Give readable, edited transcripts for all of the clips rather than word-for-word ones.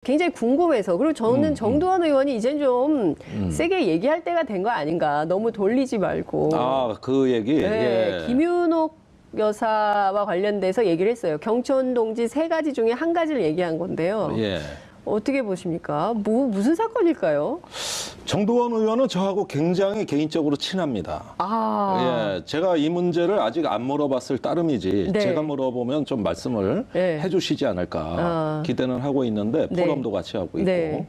굉장히 궁금해서. 그리고 저는 정두원 의원이 이젠 좀 세게 얘기할 때가 된 거 아닌가. 너무 돌리지 말고. 아, 그 얘기? 네, 예. 김윤옥 여사와 관련돼서 얘기를 했어요. 경촌 동지 3가지 중에 1가지를 얘기한 건데요. 예. 어떻게 보십니까? 무슨 사건일까요? 정두원 의원은 저하고 굉장히 개인적으로 친합니다. 아. 예, 제가 이 문제를 아직 안 물어봤을 따름이지 네. 제가 물어보면 좀 말씀을 네. 해주시지 않을까 기대는 하고 있는데 네. 포럼도 같이 하고 있고. 네.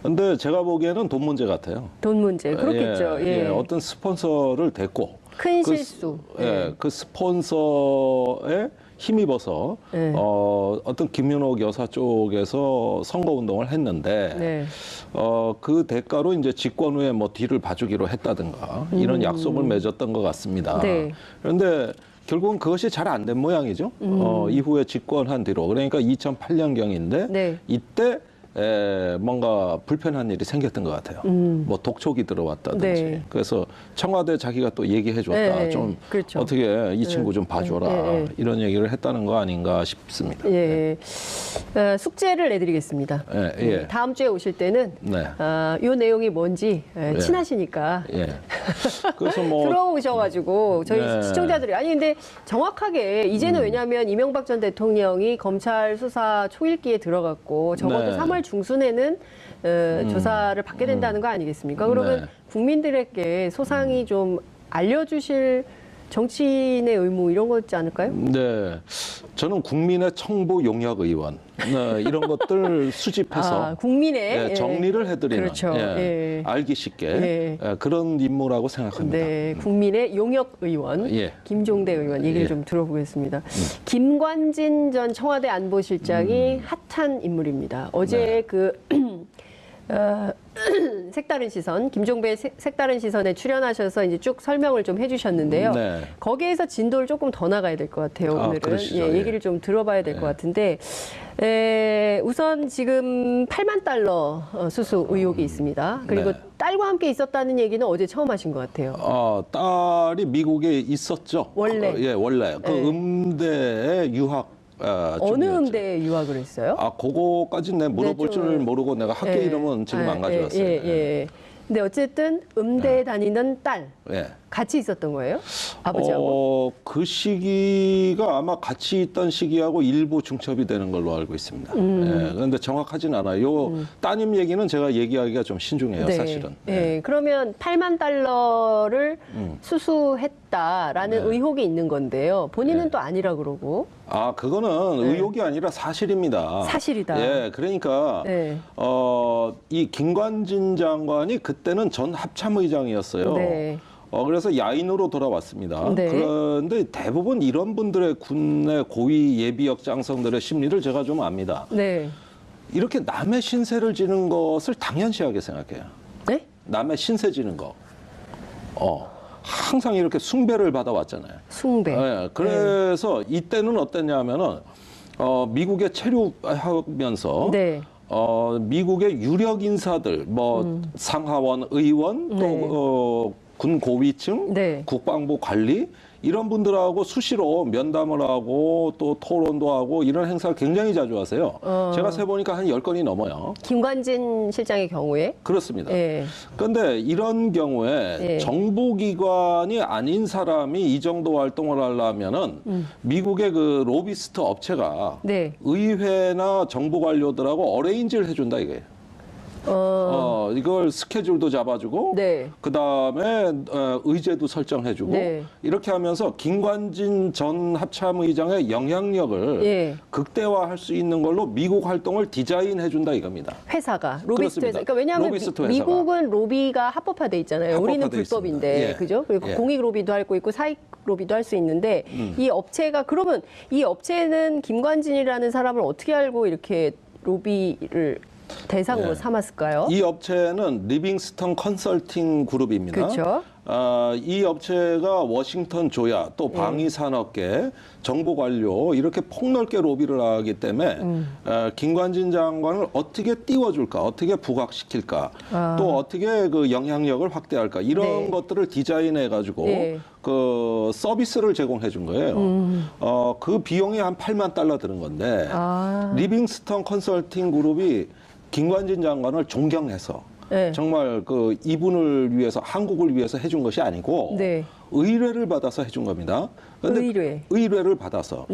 근데 제가 보기에는 돈 문제 같아요. 돈 문제. 그렇겠죠. 예, 예. 예, 어떤 스폰서를 댔고 큰 실수. 예, 그 스폰서에 힘입어서 네. 어떤 김윤옥 여사 쪽에서 선거운동을 했는데 네. 그 대가로 이제 집권 후에 뭐 뒤를 봐주기로 했다든가 이런 약속을 맺었던 것 같습니다. 네. 그런데 결국은 그것이 잘 안 된 모양이죠. 이후에 집권한 뒤로 그러니까 2008년경인데 네. 이때 뭔가 불편한 일이 생겼던 것 같아요. 뭐 독촉이 들어왔다든지. 네. 그래서 청와대 자기가 또 얘기해줬다. 네, 좀 그렇죠. 어떻게 이 친구 좀 봐줘라. 네. 이런 얘기를 했다는 거 아닌가 싶습니다. 예. 숙제를 내드리겠습니다. 예, 예. 다음 주에 오실 때는 네. 이 내용이 뭔지 친하시니까 예. 그래서 뭐 들어오셔가지고 저희 네. 시청자들이 아니 근데 정확하게 이제는 왜냐하면 이명박 전 대통령이 검찰 수사 초읽기에 들어갔고 적어도 네. 3월 중순에는 조사를 받게 된다는 거 아니겠습니까? 그러면 네. 국민들에게 소상히 좀 알려주실 정치인의 의무 이런 거 있지 않을까요? 네, 저는 국민의 청부 용역 의원 이런 것들 수집해서 국민의 정리를 해드리는 그렇죠. 알기 쉽게 그런 임무라고 생각합니다. 네, 국민의 용역 의원 김종대 의원 얘기를 좀 들어보겠습니다. 김관진 전 청와대 안보실장이 핫한 인물입니다. 어제 색다른 시선, 김종배의 색다른 시선에 출연하셔서 이제 쭉 설명을 좀 해주셨는데요. 네. 거기에서 진도를 조금 더 나가야 될 것 같아요. 오늘은 그러시죠. 얘기를 좀 들어봐야 될 것 같은데 우선 지금 8만 달러 수수 의혹이 있습니다. 그리고 딸과 함께 있었다는 얘기는 어제 처음 하신 것 같아요. 딸이 미국에 있었죠. 원래? 원래 그 음대에 유학. 어느 음대에 유학을 했어요? 그거까지는 내가 물어볼 줄 모르고 내가 학교 이름은 지금 안 가져왔어요. 근데 어쨌든 음대에 다니는 딸 같이 있었던 거예요? 아버지하고? 그 시기가 아마 같이 있던 시기하고 일부 중첩이 되는 걸로 알고 있습니다. 그런데 정확하지는 않아요. 요 따님 얘기는 제가 얘기하기가 좀 신중해요, 사실은. 그러면 8만 달러를 수수했다라는 의혹이 있는 건데요. 본인은 또 아니라 그러고. 그거는 의혹이 아니라 사실입니다. 사실이다. 예, 그러니까 이 김관진 장관이 그때는 전 합참의장이었어요. 네. 그래서 야인으로 돌아왔습니다. 네. 그런데 대부분 이런 분들의 군내 고위 예비역 장성들의 심리를 제가 좀 압니다. 네. 이렇게 남의 신세를 지는 것을 당연시하게 생각해요. 네? 남의 신세 지는 거. 항상 이렇게 숭배를 받아왔잖아요. 숭배. 그래서 이때는 어땠냐면은 미국에 체류하면서 미국의 유력 인사들, 뭐 상하원 의원 또 군 고위층, 국방부 관리 이런 분들하고 수시로 면담을 하고 또 토론도 하고 이런 행사를 굉장히 자주 하세요. 제가 세보니까 한 10건이 넘어요. 김관진 실장의 경우에? 그렇습니다. 그런데 이런 경우에 정보기관이 아닌 사람이 이 정도 활동을 하려면은 미국의 그 로비스트 업체가 의회나 정부 관료들하고 어레인지를 해준다 이거예요. 이걸 스케줄도 잡아주고, 그 다음에 의제도 설정해주고, 이렇게 하면서 김관진 전 합참의장의 영향력을 극대화할 수 있는 걸로 미국 활동을 디자인해준다 이겁니다. 회사가 로비스트 회사. 그러니까 왜냐하면 미국은 로비가 합법화돼 있잖아요. 우리는 불법인데, 그죠? 그리고 공익 로비도 할 거 있고 사익 로비도 할 수 있는데 이 업체가 그러면 이 업체는 김관진이라는 사람을 어떻게 알고 이렇게 로비를 대상으로 삼았을까요? 이 업체는 리빙스턴 컨설팅 그룹입니다. 그렇죠. 이 업체가 워싱턴 조야 또 방위산업계 정보관료 이렇게 폭넓게 로비를 하기 때문에 김관진 장관을 어떻게 띄워줄까, 어떻게 부각시킬까, 또 어떻게 그 영향력을 확대할까 이런 것들을 디자인해 가지고 그 서비스를 제공해 준 거예요. 그 비용이 한 8만 달러 드는 건데 리빙스턴 컨설팅 그룹이 김관진 장관을 존경해서 정말 그 이분을 위해서 한국을 위해서 해준 것이 아니고 의뢰를 받아서 해준 겁니다. 그런데 의뢰를 받아서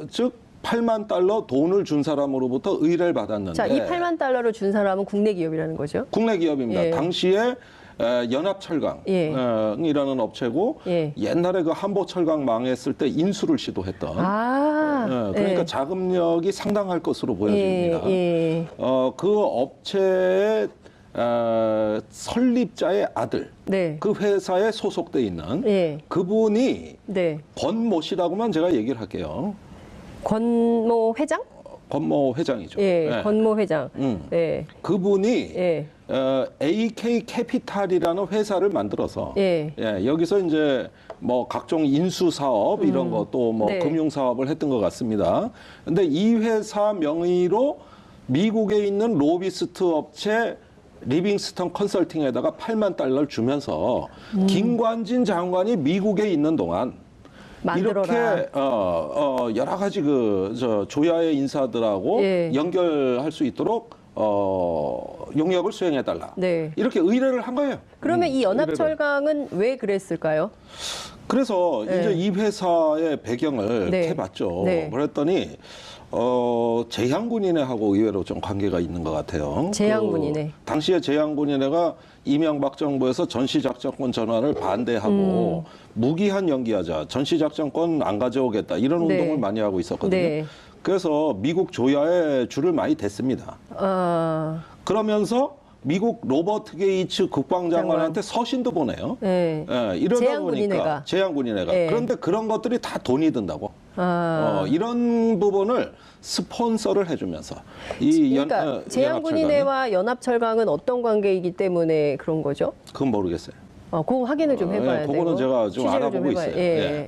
즉 8만 달러 돈을 준 사람으로부터 의뢰를 받았는데 자, 이 8만 달러를 준 사람은 국내 기업이라는 거죠? 국내 기업입니다. 당시에 연합철강이라는 업체고 옛날에 그 한보철강 망했을 때 인수를 시도했던 그러니까 자금력이 상당할 것으로 보여집니다. 그 업체의 설립자의 아들, 그 회사에 소속돼 있는 그분이 권모 씨라고만 제가 얘기를 할게요. 권모 회장? 권모 회장이죠. 권모 회장. 그분이 AK 캐피탈이라는 회사를 만들어서 여기서 이제 뭐 각종 인수 사업 이런 거 또 뭐 금융 사업을 했던 것 같습니다. 근데 이 회사 명의로 미국에 있는 로비스트 업체 리빙스턴 컨설팅에다가 8만 달러를 주면서 김관진 장관이 미국에 있는 동안 만들어라. 이렇게 여러 가지 그 조야의 인사들하고 연결할 수 있도록 용역을 수행해달라. 이렇게 의뢰를 한 거예요. 그러면 이 연합철강은 왜 그랬을까요? 그래서 이제 이 회사의 배경을 해봤죠. 그랬더니 제향군인회하고 의외로 좀 관계가 있는 것 같아요. 제향군인회. 당시에 제향군인회가 이명박 정부에서 전시작전권 전환을 반대하고 무기한 연기하자, 전시작전권 안 가져오겠다 이런 운동을 많이 하고 있었거든요. 그래서 미국 조야에 줄을 많이 댔습니다. 그러면서 미국 로버트 게이츠 국방장관한테 서신도 보내요. 이러다 보니까 제향군인회가. 그런데 그런 것들이 다 돈이 든다고. 이런 부분을 스폰서를 해주면서 그러니까 제향군인회와 연합철강은 어떤 관계이기 때문에 그런 거죠? 그건 모르겠어요. 그거 확인을 좀 해봐야 돼요. 그거는 제가 좀 알아보고 있어요.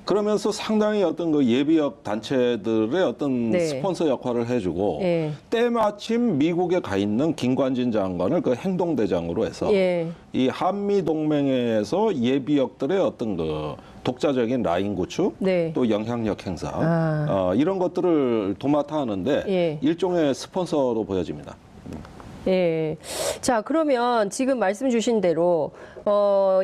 그러면서 상당히 어떤 그 예비역 단체들의 어떤 스폰서 역할을 해주고 때마침 미국에 가 있는 김관진 장관을 그 행동대장으로 해서 이 한미 동맹에서 예비역들의 어떤 그 독자적인 라인 구축, 또 영향력 행사 이런 것들을 도맡아 하는데 일종의 스폰서로 보여집니다. 자, 그러면 지금 말씀 주신 대로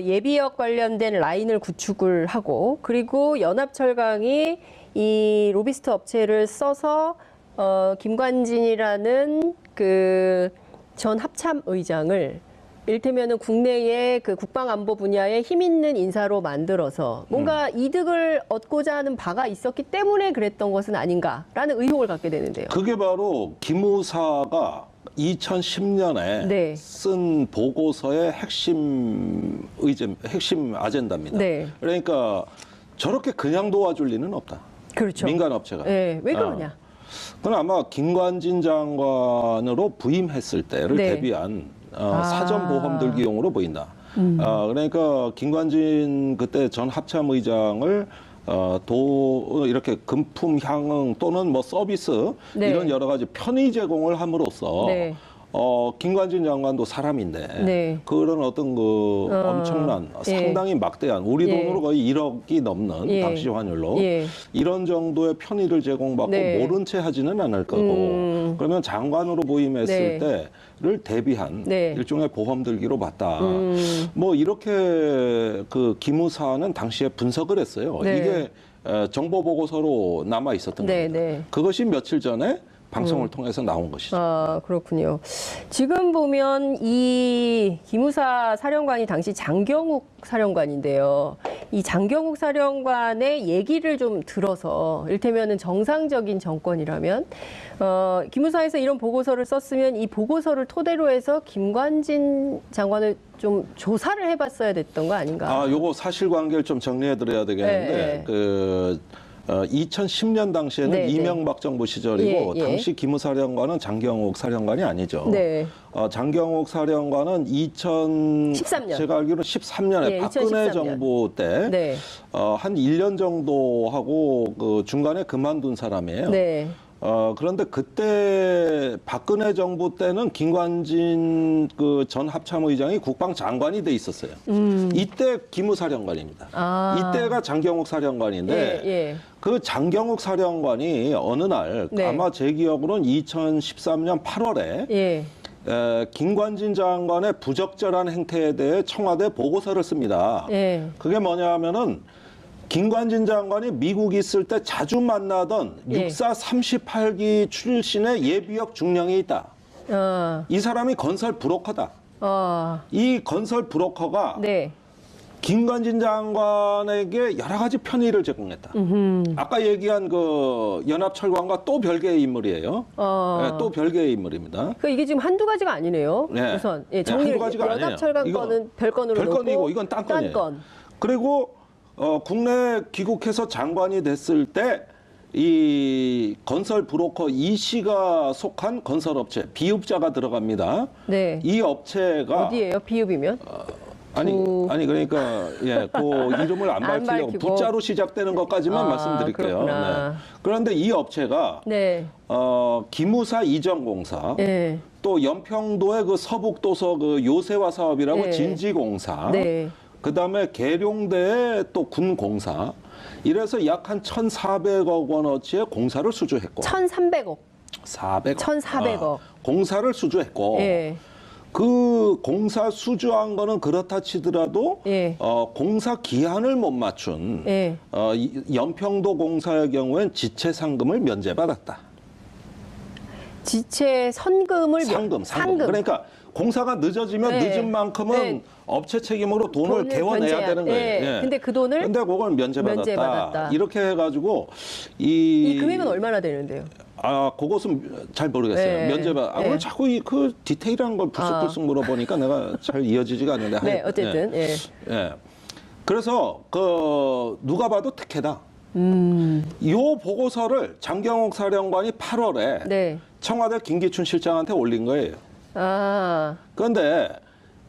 예비역 관련된 라인을 구축을 하고 그리고 연합철강이 이 로비스트 업체를 써서 김관진이라는 그 전 합참 의장을 이를테면은 국내의 그 국방안보 분야에 힘 있는 인사로 만들어서 뭔가 이득을 얻고자 하는 바가 있었기 때문에 그랬던 것은 아닌가라는 의혹을 갖게 되는데요. 그게 바로 기무사가 2010년에 쓴 보고서의 핵심 아젠다입니다. 그러니까 저렇게 그냥 도와줄 리는 없다. 그렇죠. 민간 업체가. 왜 그러냐? 그건 아마 김관진 장관으로 부임했을 때를 대비한 사전 보험 들기용으로 보인다. 그러니까 김관진 그때 전 합참 의장을 이렇게 금품 향응 또는 뭐 서비스 이런 여러 가지 편의 제공을 함으로써 김관진 장관도 사람인데 그런 어떤 그 엄청난 상당히 막대한 우리 돈으로 거의 1억이 넘는 당시 환율로 이런 정도의 편의를 제공받고 모른 채 하지는 않을 거고 그러면 장관으로 부임했을 때를 대비한 일종의 보험 들기로 봤다. 뭐 이렇게 그 기무사는 당시에 분석을 했어요. 이게 정보 보고서로 남아 있었던 겁니다. 그것이 며칠 전에 방송을 통해서 나온 것이죠. 그렇군요. 지금 보면 이 기무사 사령관이 당시 장경욱 사령관인데요. 이 장경욱 사령관의 얘기를 좀 들어서 이를테면은 정상적인 정권이라면 기무사에서 이런 보고서를 썼으면 이 보고서를 토대로 해서 김관진 장관을 좀 조사를 해봤어야 됐던 거 아닌가? 요거 사실관계를 좀 정리해드려야 되겠는데 2010년 당시에는 네, 이명박 정부 시절이고 예, 예. 당시 기무사령관은 장경욱 사령관이 아니죠. 네. 장경욱 사령관은 13년. 제가 알기로는 13년에 예, 박근혜 2013년. 정부 때 네. 한 1년 정도 하고 그 중간에 그만둔 사람이에요. 네. 그런데 그때 박근혜 정부 때는 김관진 그 전 합참의장이 국방장관이 돼 있었어요. 이때 기무사령관입니다. 이때가 장경욱 사령관인데 예, 예. 그 장경욱 사령관이 어느 날 네. 아마 제 기억으로는 2013년 8월에 예. 김관진 장관의 부적절한 행태에 대해 청와대 보고서를 씁니다. 예. 그게 뭐냐 하면은 김관진 장관이 미국 있을 때 자주 만나던 예. 육사 38기 출신의 예비역 중령이 있다. 이 사람이 건설 브로커다. 이 건설 브로커가 네. 김관진 장관에게 여러 가지 편의를 제공했다. 아까 얘기한 그 연합철관과 또 별개의 인물이에요. 네, 또 별개의 인물입니다. 그러니까 이게 지금 한두 가지가 아니네요. 네. 우선 네, 정리를 한두 가지가 아니에요. 연합철관 건은 별건으로 별건이고 놓고 이건 딴 건이에요. 건. 그리고 국내 귀국해서 장관이 됐을 때 이 건설 브로커 이 씨가 속한 건설업체 비읍자가 들어갑니다. 네. 이 업체가 어디예요? 비읍이면? 아니 그러니까 예, 그 이름을 안 안 밝히려고 밝히고. 부자로 시작되는 것까지만 말씀드릴게요. 그렇구나. 네. 그런데 이 업체가 네. 기무사 이전공사, 네. 또 연평도의 그 서북도서 그 요새화 사업이라고 네. 진지공사, 네. 그다음에 계룡대의 또 군공사, 이래서 약 한 1,400억 원어치의 공사를 수주했고 1,300억. 400억. 1,400억. 공사를 수주했고 예. 그 공사 수주한 거는 그렇다 치더라도 예. 공사 기한을 못 맞춘 예. 연평도 공사의 경우엔 지체 상금을 면제받았다. 지체 상금. 그러니까 공사가 늦어지면 네. 늦은 만큼은 네. 업체 책임으로 돈을 개원해야 되는 거예요. 네. 예. 근데 그 돈을 근데 그걸 면제받았다. 이렇게 해가지고 이 금액은 얼마나 되는데요? 그것은 잘 모르겠어요. 네. 면제받. 네. 오늘 자꾸 그 디테일한 걸 불쑥불쑥 물어보니까 내가 잘 이어지지가 않는데. 네, 어쨌든. 예. 예. 그래서 누가 봐도 특혜다. 요 보고서를 장경욱 사령관이 8월에 네. 청와대 김기춘 실장한테 올린 거예요. 그런데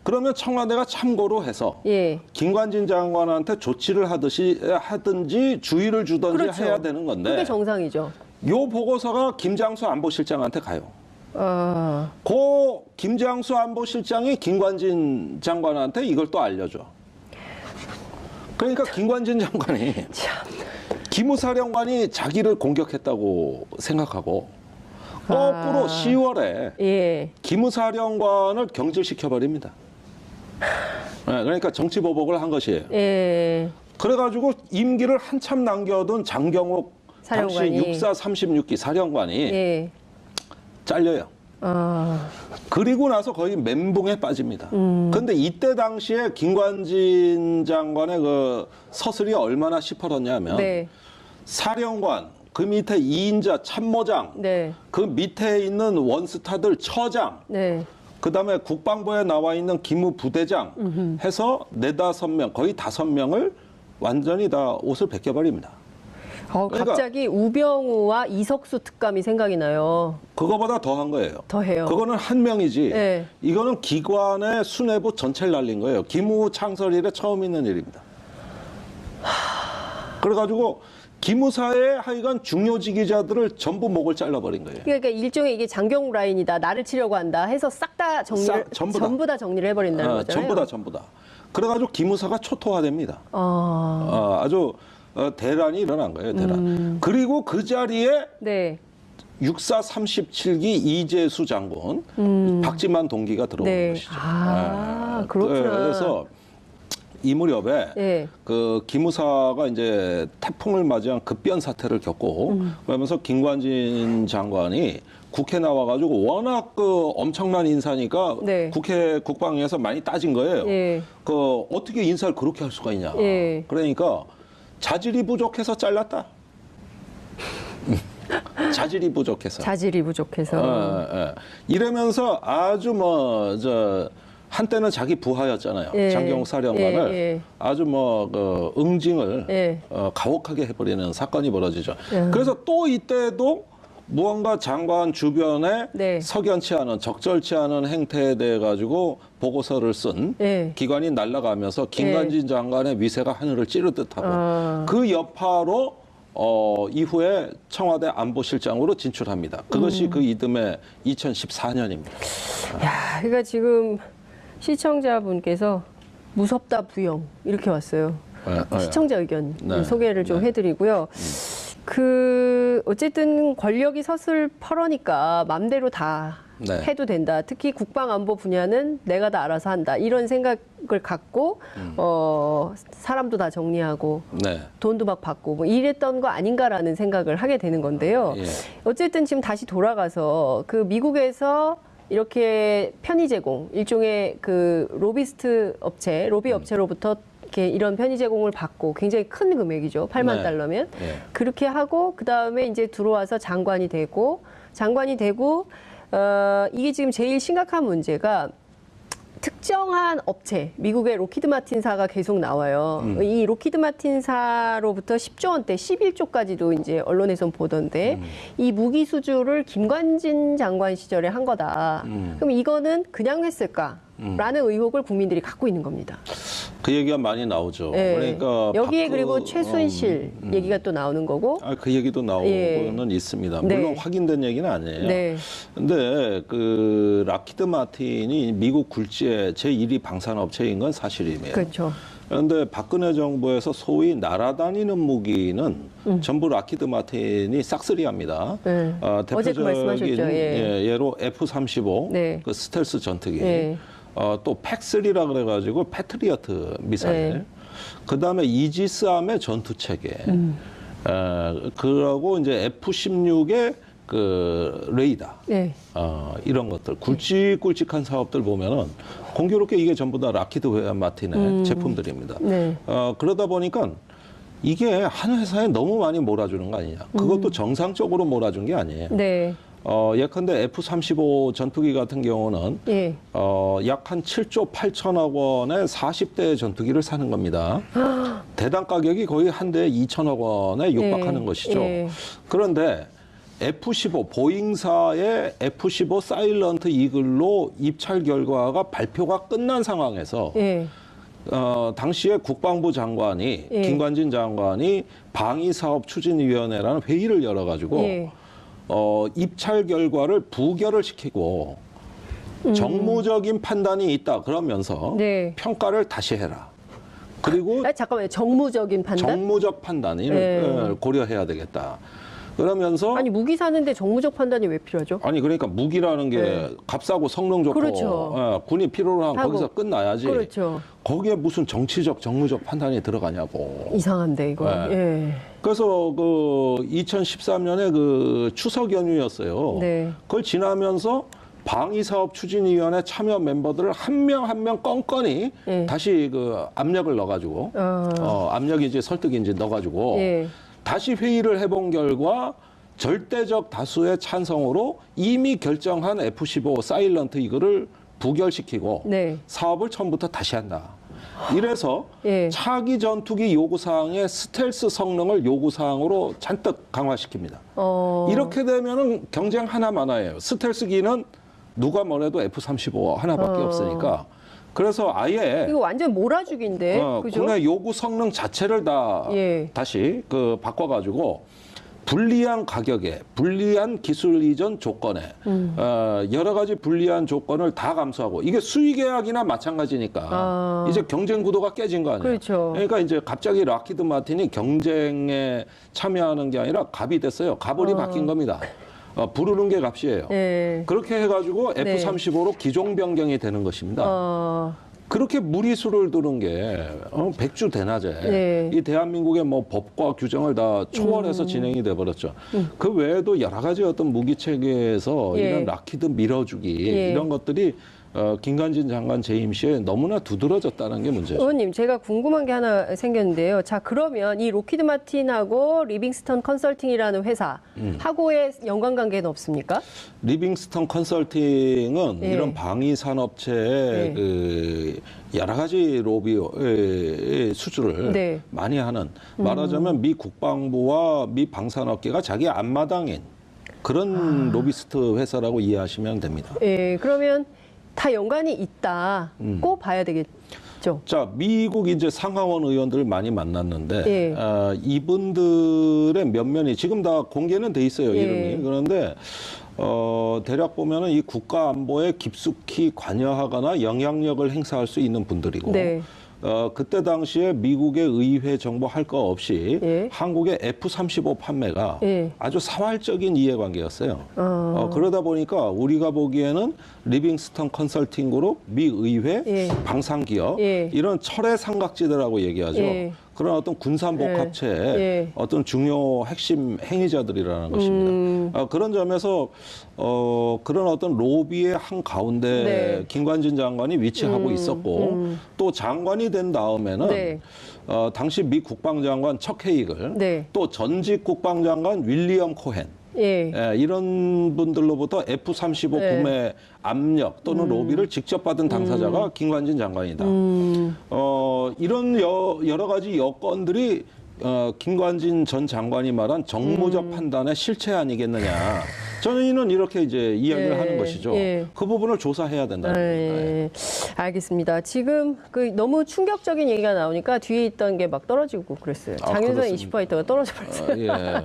그러면 청와대가 참고로 해서 예. 김관진 장관한테 조치를 하든지 주의를 주든지 그렇죠. 해야 되는 건데. 그게 정상이죠. 요 보고서가 김장수 안보실장한테 가요. 그 김장수 안보실장이 김관진 장관한테 이걸 또 알려줘. 그러니까 김관진 장관이 기무사령관이 자기를 공격했다고 생각하고 거꾸로 10월에 예. 기무사령관을 경질시켜버립니다. 네, 그러니까 정치보복을 한 것이에요. 예. 그래가지고 임기를 한참 남겨둔 장경욱 사령관이. 당시 육사 36기 사령관이 예. 잘려요. 그리고 나서 거의 멘붕에 빠집니다. 그런데 이때 당시에 김관진 장관의 그 서슬이 얼마나 시퍼렀냐면 네. 사령관, 그 밑에 2인자 참모장, 네. 그 밑에 있는 원스타들 처장, 네. 그다음에 국방부에 나와 있는 기무부대장 해서 4-5명, 거의 5명을 완전히 다 옷을 벗겨버립니다. 그러니까 갑자기 우병우와 이석수 특감이 생각이 나요. 그거보다 더한 거예요. 더해요. 그거는 한 명이지. 네. 이거는 기관의 수뇌부 전체를 날린 거예요. 기무 창설 이래 처음 있는 일입니다. 그래가지고 기무사의 하여간 중요직위자들을 전부 목을 잘라버린 거예요. 그러니까 일종의 이게 장경욱 라인이다. 나를 치려고 한다. 해서 싹 다 정리를 전부 다 정리를 해버린다는 거잖아요. 전부 다. 그래가지고 기무사가 초토화됩니다. 아주 대란이 일어난 거예요. 대란. 그리고 그 자리에 네. 육사 37기 이재수 장군, 박지만 동기가 들어온 네. 것이죠. 그렇구나. 그래서 이 무렵에 네. 그 기무사가 이제 태풍을 맞이한 급변 사태를 겪고 그러면서 김관진 장관이 국회 나와가지고 워낙 그 엄청난 인사니까 네. 국회 국방위에서 많이 따진 거예요. 예. 그 어떻게 인사를 그렇게 할 수가 있냐. 예. 그러니까 자질이 부족해서 잘랐다. 자질이 부족해서. 자질이 부족해서. 이러면서 아주 한때는 자기 부하였잖아요. 장경욱 사령관을 아주 그 응징을 가혹하게 해버리는 사건이 벌어지죠. 그래서 또 이때도 무언가 장관 주변에 석연치 않은 적절치 않은 행태에 대해 가지고 보고서를 쓴 기관이 날아가면서 김관진 장관의 위세가 하늘을 찌를 듯하고 그 여파로 이후에 청와대 안보실장으로 진출합니다. 그것이 그 이듬해 2014년입니다. 야, 그러니까 지금 시청자분께서 무섭다 부영 이렇게 왔어요. 시청자 의견 소개를 좀 해드리고요. 어쨌든 권력이 서슬퍼러니까 맘대로 다 해도 된다. 특히 국방안보 분야는 내가 다 알아서 한다. 이런 생각을 갖고 사람도 다 정리하고 돈도 막 받고 뭐 이랬던 거 아닌가라는 생각을 하게 되는 건데요. 어쨌든 지금 다시 돌아가서 그 미국에서 이렇게 편의 제공, 일종의 그 로비스트 업체, 로비 업체로부터 이렇게 이런 편의 제공을 받고 굉장히 큰 금액이죠. 8만 달러면. 그렇게 하고 그다음에 이제 들어와서 장관이 되고 이게 지금 제일 심각한 문제가 특정한 업체, 미국의 로키드 마틴사가 계속 나와요. 이 로키드 마틴사로부터 10조 원대, 11조까지도 이제 언론에선 보던데 이 무기 수주를 김관진 장관 시절에 한 거다. 그럼 이거는 그냥 했을까? 라는 의혹을 국민들이 갖고 있는 겁니다. 그 얘기가 많이 나오죠. 그러니까 여기에 그리고 최순실 얘기가 또 나오는 거고. 그 얘기도 나오고는 있습니다. 물론 확인된 얘기는 아니에요. 근데 그 락히드 마틴이 미국 굴지의 제1위 방산업체인 건 사실이에요. 그렇죠. 그런데 박근혜 정부에서 소위 날아다니는 무기는 전부 락히드 마틴이 싹쓸이합니다. 대표적인 그 말씀하셨죠. 예로 F-35 그 스텔스 전투기, 또 팩3라 그래가지고 패트리어트 미사일, 그 다음에 이지스함의 전투 체계, 그러고 이제 F-16의 그 레이더, 이런 것들 굵직굵직한 사업들 보면은 공교롭게 이게 전부 다 락히드 마틴의 제품들입니다. 그러다 보니까 이게 한 회사에 너무 많이 몰아주는 거 아니냐. 그것도 정상적으로 몰아준 게 아니에요. 예컨대 F-35 전투기 같은 경우는 약 한 7조 8천억 원의 40대 전투기를 사는 겁니다. 대당 가격이 거의 한 대에 2천억 원에 육박하는 것이죠. 그런데 F-15 보잉사의 F-15 사일런트 이글로 입찰 결과가 발표가 끝난 상황에서 당시에 국방부 장관이 김관진 장관이 방위사업추진위원회라는 회의를 열어가지고 입찰 결과를 부결을 시키고 정무적인 판단이 있다 그러면서 평가를 다시 해라. 그리고 잠깐만요. 정무적인 판단? 정무적 판단을 고려해야 되겠다. 그러면서 아니 무기 사는데 정무적 판단이 왜 필요하죠? 아니 그러니까 무기라는 게 값싸고 성능 좋고 군이 필요로 하면 거기서 끝나야지. 거기에 무슨 정치적 정무적 판단이 들어가냐고. 이상한데 이거. 그래서 그 2013년에 그 추석 연휴였어요. 그걸 지나면서 방위사업추진위원회 참여 멤버들을 한 명 한 명 껌껌이 다시 그 압력을 넣어가지고 압력인지 설득인지 넣어가지고 다시 회의를 해본 결과 절대적 다수의 찬성으로 이미 결정한 F-15 사일런트 이거를 부결시키고 사업을 처음부터 다시 한다. 이래서 차기 전투기 요구사항의 스텔스 성능을 요구사항으로 잔뜩 강화시킵니다. 이렇게 되면은 경쟁 하나만화예요. 스텔스기는 누가 뭐래도 F-35 하나밖에 없으니까. 그래서 아예 이거 완전 몰아주기인데, 그죠? 국내 요구 성능 자체를 다 다시 그 바꿔가지고 불리한 가격에, 불리한 기술 이전 조건에 여러 가지 불리한 조건을 다 감수하고 이게 수의계약이나 마찬가지니까 이제 경쟁 구도가 깨진 거 아니에요. 그러니까 이제 갑자기 락히드 마틴이 경쟁에 참여하는 게 아니라 갑이 됐어요. 갑을이 바뀐 겁니다. 부르는 게 값이에요. 그렇게 해가지고 F-35로 기종 변경이 되는 것입니다. 그렇게 무리수를 두는 게 백주대낮에 이 대한민국의 뭐 법과 규정을 다 초월해서 진행이 돼 버렸죠. 그 외에도 여러 가지 어떤 무기 체계에서 이런 락히드 밀어주기 이런 것들이 김관진 장관 재임 시에 너무나 두드러졌다는 게 문제죠. 의원님, 제가 궁금한 게 하나 생겼는데요. 자, 그러면 이 로키드 마틴하고 리빙스턴 컨설팅이라는 회사하고의 연관관계는 없습니까? 리빙스턴 컨설팅은 예. 이런 방위 산업체의 예. 그 여러 가지 로비 수주를 네. 많이 하는, 말하자면 미 국방부와 미 방산업계가 자기 앞마당인 그런 로비스트 회사라고 이해하시면 됩니다. 예, 그러면 다 연관이 있다고 봐야 되겠죠. 자, 미국 이제 상하원 의원들을 많이 만났는데 예. 이분들의 면면이 지금 다 공개는 돼 있어요, 예. 이름이. 그런데 대략 보면은 이 국가 안보에 깊숙이 관여하거나 영향력을 행사할 수 있는 분들이고, 네. 그때 당시에 미국의 의회 정보 할 거 없이 예. 한국의 F-35 판매가 예. 아주 사활적인 이해관계였어요. 그러다 보니까 우리가 보기에는 리빙스턴 컨설팅 그룹, 미 의회, 예. 방산기업 예. 이런 철의 삼각지대라고 얘기하죠. 예. 그런 어떤 군산복합체의 예. 어떤 중요 핵심 행위자들이라는 것입니다. 그런 점에서 그런 어떤 로비의 한 가운데 네. 김관진 장관이 위치하고 있었고, 또 장관이 된 다음에는 네. 당시 미 국방장관 척 헤이글, 네. 또 전직 국방장관 윌리엄 코헨, 예. 이런 분들로부터 F-35 네. 구매 압력 또는 로비를 직접 받은 당사자가 김관진 장관이다. 이런 여러 가지 여건들이 김관진 전 장관이 말한 정무적 판단의 실체 아니겠느냐. 저는 이렇게 이제 이야기를 예. 하는 것이죠. 예. 그 부분을 조사해야 된다는 겁니다. 네, 알겠습니다. 지금 그 너무 충격적인 얘기가 나오니까 뒤에 있던 게 막 떨어지고 그랬어요. 장윤선 그렇습니다. 이슈파이터가 떨어져 버렸어요. 제가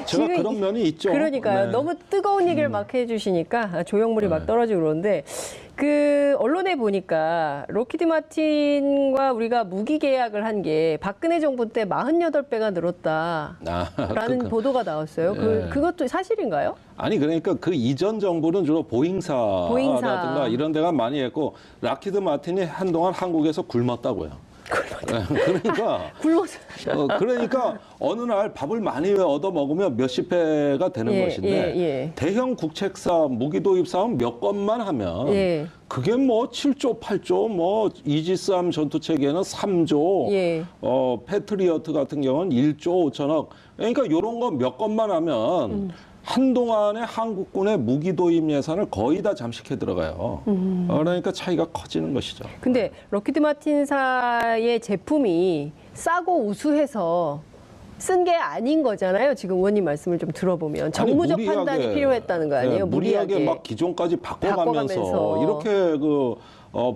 지금 그런 면이 있죠. 그러니까요. 네. 너무 뜨거운 얘기를 막 해주시니까 조형물이 막 떨어지고 그러는데, 그 언론에 보니까 로키드 마틴과 우리가 무기 계약을 한 게 박근혜 정부 때 48배가 늘었다라는 보도가 나왔어요. 그것도 사실인가요? 아니, 그러니까 그 이전 정부는 주로 보잉사라든가 이런 데가 많이 했고, 락히드 마틴이 한동안 한국에서 굶었다고요. 그러니까 굶어서. 그러니까 어느 날 밥을 많이 얻어 먹으면 몇십 배가 되는 것인데, 대형 국책사 무기 도입 사업 몇 건만 하면 그게 뭐 7조, 8조, 뭐 이지스함 전투 체계는 3조, 패트리어트 같은 경우는 1조 5천억. 그러니까 이런 거 몇 건만 하면 한동안에 한국군의 무기 도입 예산을 거의 다 잠식해 들어가요. 그러니까 차이가 커지는 것이죠. 근데 로키드 마틴사의 제품이 싸고 우수해서 쓴 게 아닌 거잖아요. 지금 의원님 말씀을 좀 들어보면 정무적 판단이 필요했다는 거 아니에요? 무리하게 막 기존까지 바꿔가면서 이렇게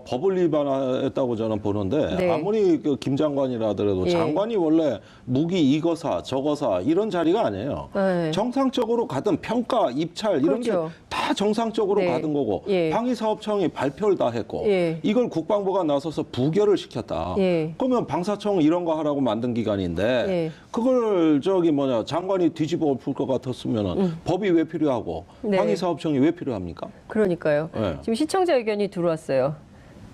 법을 위반했다고 저는 보는데, 아무리 김 장관이라 하더라도 장관이 원래 무기 이거사 저거사 이런 자리가 아니에요. 정상적으로 가든 평가, 입찰 이런 게 다 정상적으로 가던 거고, 방위사업청이 발표를 다 했고, 이걸 국방부가 나서서 부결을 시켰다. 그러면 방사청 이런 거 하라고 만든 기관인데 그걸 장관이 뒤집어 엎을 것 같았으면은 법이 왜 필요하고 방위사업청이 왜 필요합니까? 그러니까요. 지금 시청자 의견이 들어왔어요.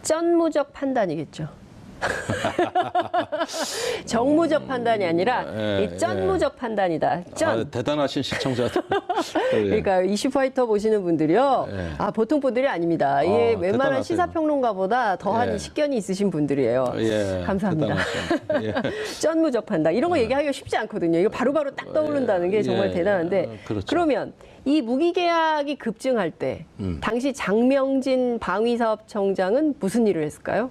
쩐무적 판단이겠죠. 정무적 판단이 아니라 이 쩐무적 판단이다. 쩐. 대단하신 시청자들. 그러니까 이슈파이터 보시는 분들이요. 보통 분들이 아닙니다. 이게 웬만한 대단하세요. 시사평론가보다 더한 식견이 있으신 분들이에요. 감사합니다. 쩐무적 판단. 이런 거 얘기하기가 쉽지 않거든요. 이거 바로바로 딱 떠오른다는 게 정말 대단한데. 그러면 이 무기 계약이 급증할 때 당시 장명진 방위사업청장은 무슨 일을 했을까요?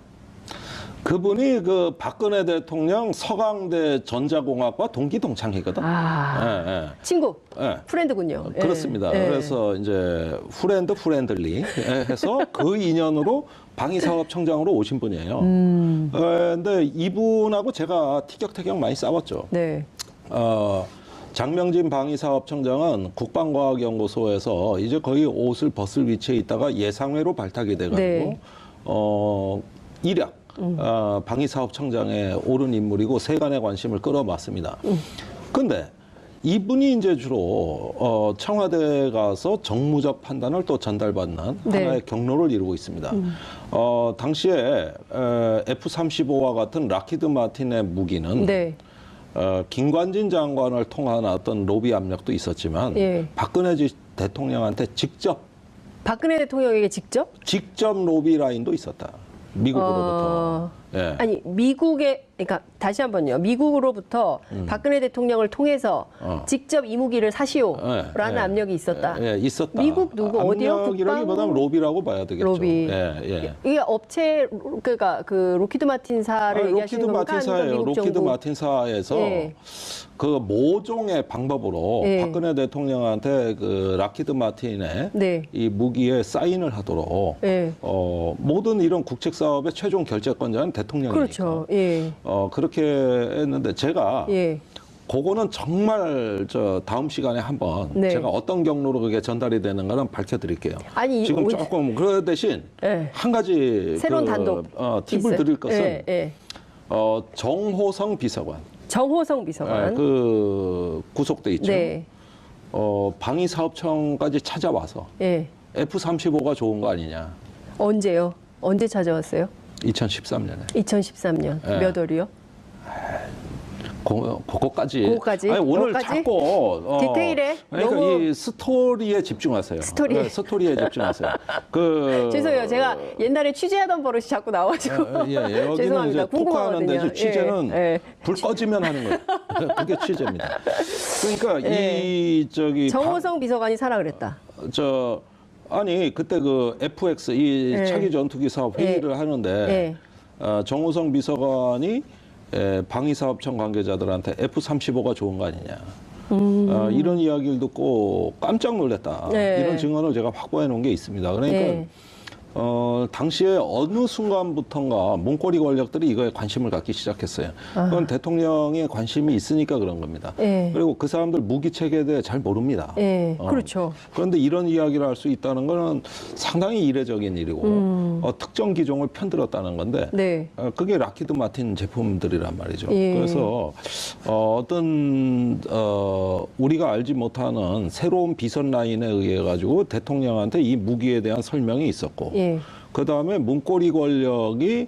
그분이 그 박근혜 대통령 서강대 전자공학과 동기 동창이거든. 친구, 프렌드군요. 그렇습니다. 그래서 이제 프렌들리 해서 그 인연으로 방위사업청장으로 오신 분이에요. 근데 이분하고 제가 티격태격 많이 싸웠죠. 장명진 방위사업청장은 국방과학연구소에서 이제 거의 옷을 벗을 위치에 있다가 예상외로 발탁이 돼가지고 일약 방위사업청장에 오른 인물이고 세간의 관심을 끌어왔습니다. 근데 이분이 이제 주로 청와대에 가서 정무적 판단을 또 전달받는 하나의 경로를 이루고 있습니다. 당시에 F-35와 같은 락히드 마틴의 무기는 김관진 장관을 통한 어떤 로비 압력도 있었지만 박근혜 대통령한테 직접 박근혜 대통령에게 직접? 직접 로비 라인도 있었다. 미국으로부터. 예. 아니 그러니까 다시 한번요. 미국으로부터 박근혜 대통령을 통해서 직접 이 무기를 사시오라는 압력이 있었다. 예, 있었다. 미국 누구 어디요? 압력이라기보다는 로비라고 봐야 되겠죠. 로비. 예. 이게 업체 그러니까 그 로키드 마틴사를 얘기하시는 겁니까? 로키드 마틴사에서 그 모종의 방법으로 박근혜 대통령한테 그 락히드 마틴의 이 무기에 사인을 하도록 모든 이런 국책 사업의 최종 결재권자는 대통령이니까. 그렇죠. 그렇게 했는데 제가 그거는 정말 다음 시간에 한번 제가 어떤 경로로 그게 전달이 되는가는 밝혀드릴게요. 아니 지금 조금 그 대신 한 가지 새로운 단독 팁을 드릴 것은 정호성 비서관. 정호성 비서관. 그 구속돼 있죠. 방위사업청까지 찾아와서 F-35가 좋은 거 아니냐. 언제요? 언제 찾아왔어요? 2013년에. 2013년. 몇 월이요? 그거까지. 아니, 오늘 자꾸 디테일에 그러니까 너무... 이 스토리에 집중하세요. 스토리에 집중하세요. 죄송해요. 제가 옛날에 취재하던 버릇이 자꾸 나와가지고 여기는 죄송합니다. 이제 토크하는데 취재는 불 꺼지면 하는 거예요. 그게 취재입니다. 그러니까 정호성 비서관이 사라 그랬다. 아니 그때 그 FX 차기 전투기 사업 회의를 하는데 정호성 비서관이 방위사업청 관계자들한테 F-35가 좋은 거 아니냐. 이런 이야기를 듣고 깜짝 놀랐다. 이런 증언을 제가 확보해 놓은 게 있습니다. 그러니까 당시에 어느 순간부터인가 문고리 권력들이 이거에 관심을 갖기 시작했어요. 그건 대통령의 관심이 있으니까 그런 겁니다. 그리고 그 사람들 무기 체계에 대해 잘 모릅니다. 그렇죠. 그런데 이런 이야기를 할 수 있다는 것은 상당히 이례적인 일이고 특정 기종을 편들었다는 건데 그게 락히드 마틴 제품들이란 말이죠. 그래서 어떤 우리가 알지 못하는 새로운 비선 라인에 의해 가지고 대통령한테 이 무기에 대한 설명이 있었고 그 다음에 문고리 권력이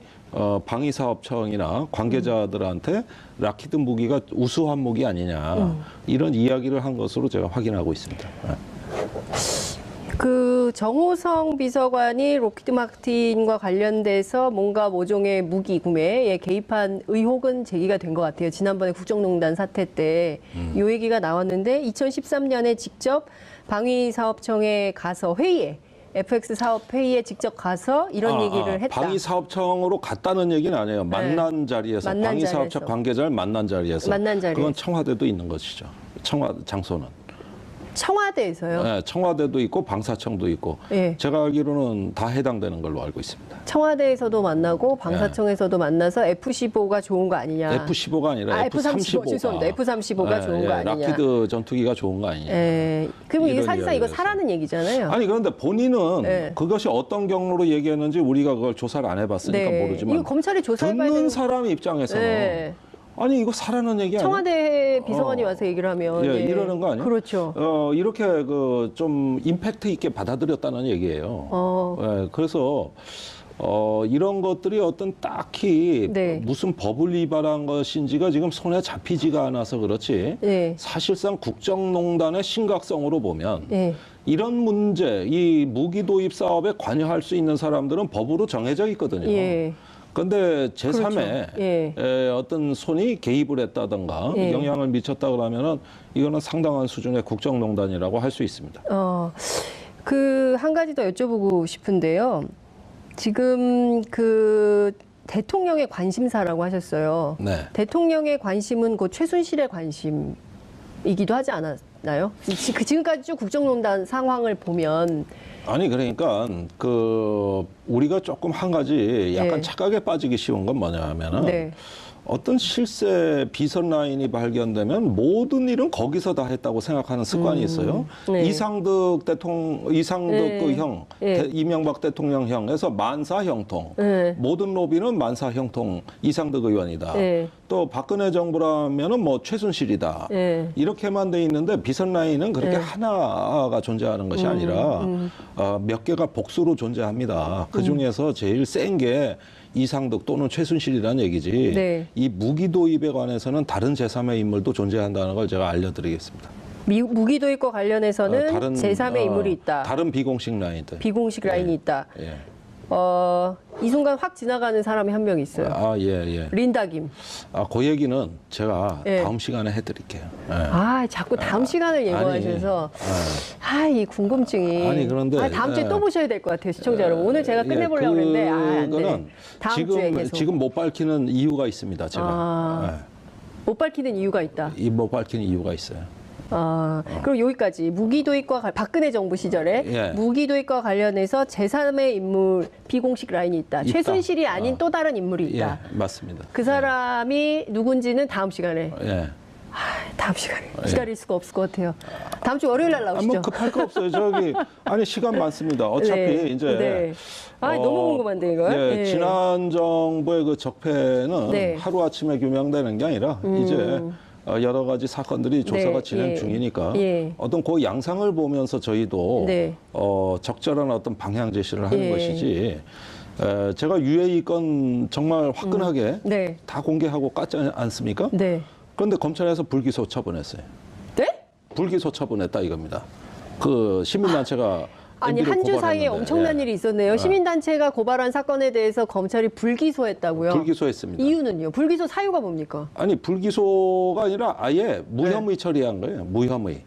방위사업청이나 관계자들한테 락히드 무기가 우수한 무기 아니냐 이런 이야기를 한 것으로 제가 확인하고 있습니다. 그 정호성 비서관이 로키드 마틴과 관련돼서 뭔가 모종의 무기 구매에 개입한 의혹은 제기가 된 것 같아요. 지난번에 국정농단 사태 때 이 얘기가 나왔는데 2013년에 직접 방위사업청에 가서 회의에 FX 사업 회의에 직접 가서 이런 얘기를 했다. 방위사업청으로 갔다는 얘기는 아니에요. 만난 자리에서 방위사업청 관계자를 만난 자리에서. 그건 청와대도 있는 것이죠. 장소는. 청와대에서요? 네, 청와대도 있고 방사청도 있고 제가 알기로는 다 해당되는 걸로 알고 있습니다. 청와대에서도 만나고 방사청에서도 만나서 F-15가 좋은 거 아니냐. F-15가 아니라 F-35가. 죄송합니다. F-35가 좋은 거 아니냐. 락히드 전투기가 좋은 거 아니냐. 그럼 이게 사실상 이거 사라는 얘기잖아요. 아니 그런데 본인은 그것이 어떤 경로로 얘기했는지 우리가 그걸 조사를 안 해봤으니까 모르지만 이거 검찰이 조사해봐야 듣는 사람 입장에서는 아니 이거 사라는 얘기 아니야? 청와대 비서관이 와서 얘기를 하면 이러는 거 아니에요? 그렇죠. 이렇게 좀 임팩트 있게 받아들였다는 얘기예요. 그래서 이런 것들이 어떤 딱히 무슨 법을 위반한 것인지가 지금 손에 잡히지가 않아서 그렇지 사실상 국정농단의 심각성으로 보면 이런 문제, 이 무기 도입 사업에 관여할 수 있는 사람들은 법으로 정해져 있거든요. 그런데 제3의 어떤 손이 개입을 했다든가 영향을 미쳤다 그러면은 이거는 상당한 수준의 국정농단이라고 할 수 있습니다. 그 한 가지 더 여쭤보고 싶은데요. 지금 그 대통령의 관심사라고 하셨어요. 대통령의 관심은 곧 최순실의 관심이기도 하지 않았나요? 지금까지 쭉 국정농단 상황을 보면. 아니 그러니까 우리가 조금 한 가지 약간 착각에 빠지기 쉬운 건 뭐냐 하면은 어떤 실세 비선 라인이 발견되면 모든 일은 거기서 다 했다고 생각하는 습관이 있어요. 이상득 그 형, 이명박 대통령 형에서 만사 형통. 모든 로비는 만사 형통 이상득 의원이다. 또 박근혜 정부라면은 뭐 최순실이다. 이렇게만 돼 있는데 비선 라인은 그렇게 하나가 존재하는 것이 아니라 몇 개가 복수로 존재합니다. 그 중에서 제일 센 게 이상득 또는 최순실이라는 얘기지 이 무기 도입에 관해서는 다른 제3의 인물도 존재한다는 걸 제가 알려드리겠습니다. 무기도입과 관련해서는 다른, 제3의 인물이 있다. 다른 비공식 라인들. 비공식 라인이 있다. 예. 이 순간 확 지나가는 사람이 한 명 있어요. 예. 린다 김. 그 얘기는 제가 예. 다음 시간에 해드릴게요. 자꾸 다음 시간을 예고하셔서 이 궁금증이. 아니 그런데 다음 주에 또 보셔야 될 것 같아요, 시청자 여러분. 오늘 제가 끝내보려고 했는데 안 되네. 다음 주에 계속. 지금 못 밝히는 이유가 있습니다. 제가 못 밝히는 이유가 있다. 못 밝히는 이유가 있어요. 그럼 여기까지 무기도입과 박근혜 정부 시절에 무기도입과 관련해서 제3의 인물 비공식 라인이 있다. 최순실이 아닌 또 다른 인물이 있다. 예, 맞습니다. 그 사람이 누군지는 다음 시간에. 다음 시간에 기다릴 수가 없을 것 같아요. 다음 주 월요일 날 나오시죠. 뭐 급할 거 없어요. 시간 많습니다. 어차피 이제 너무 궁금한데 이거. 지난 정부의 그 적폐는 하루 아침에 규명되는 게 아니라 이제 여러 가지 사건들이 조사가 진행 중이니까 어떤 그 양상을 보면서 저희도 적절한 어떤 방향 제시를 하는 것이지. 제가 UAE 건 정말 화끈하게 다 공개하고 깠지 않습니까? 그런데 검찰에서 불기소 처분했어요. 불기소 처분했다 이겁니다. 그 시민단체가 아니 한 주 사이에 엄청난 일이 있었네요. 시민단체가 고발한 사건에 대해서 검찰이 불기소했다고요? 불기소했습니다. 이유는요? 불기소 사유가 뭡니까? 아니 불기소가 아니라 아예 무혐의 처리한 거예요. 무혐의.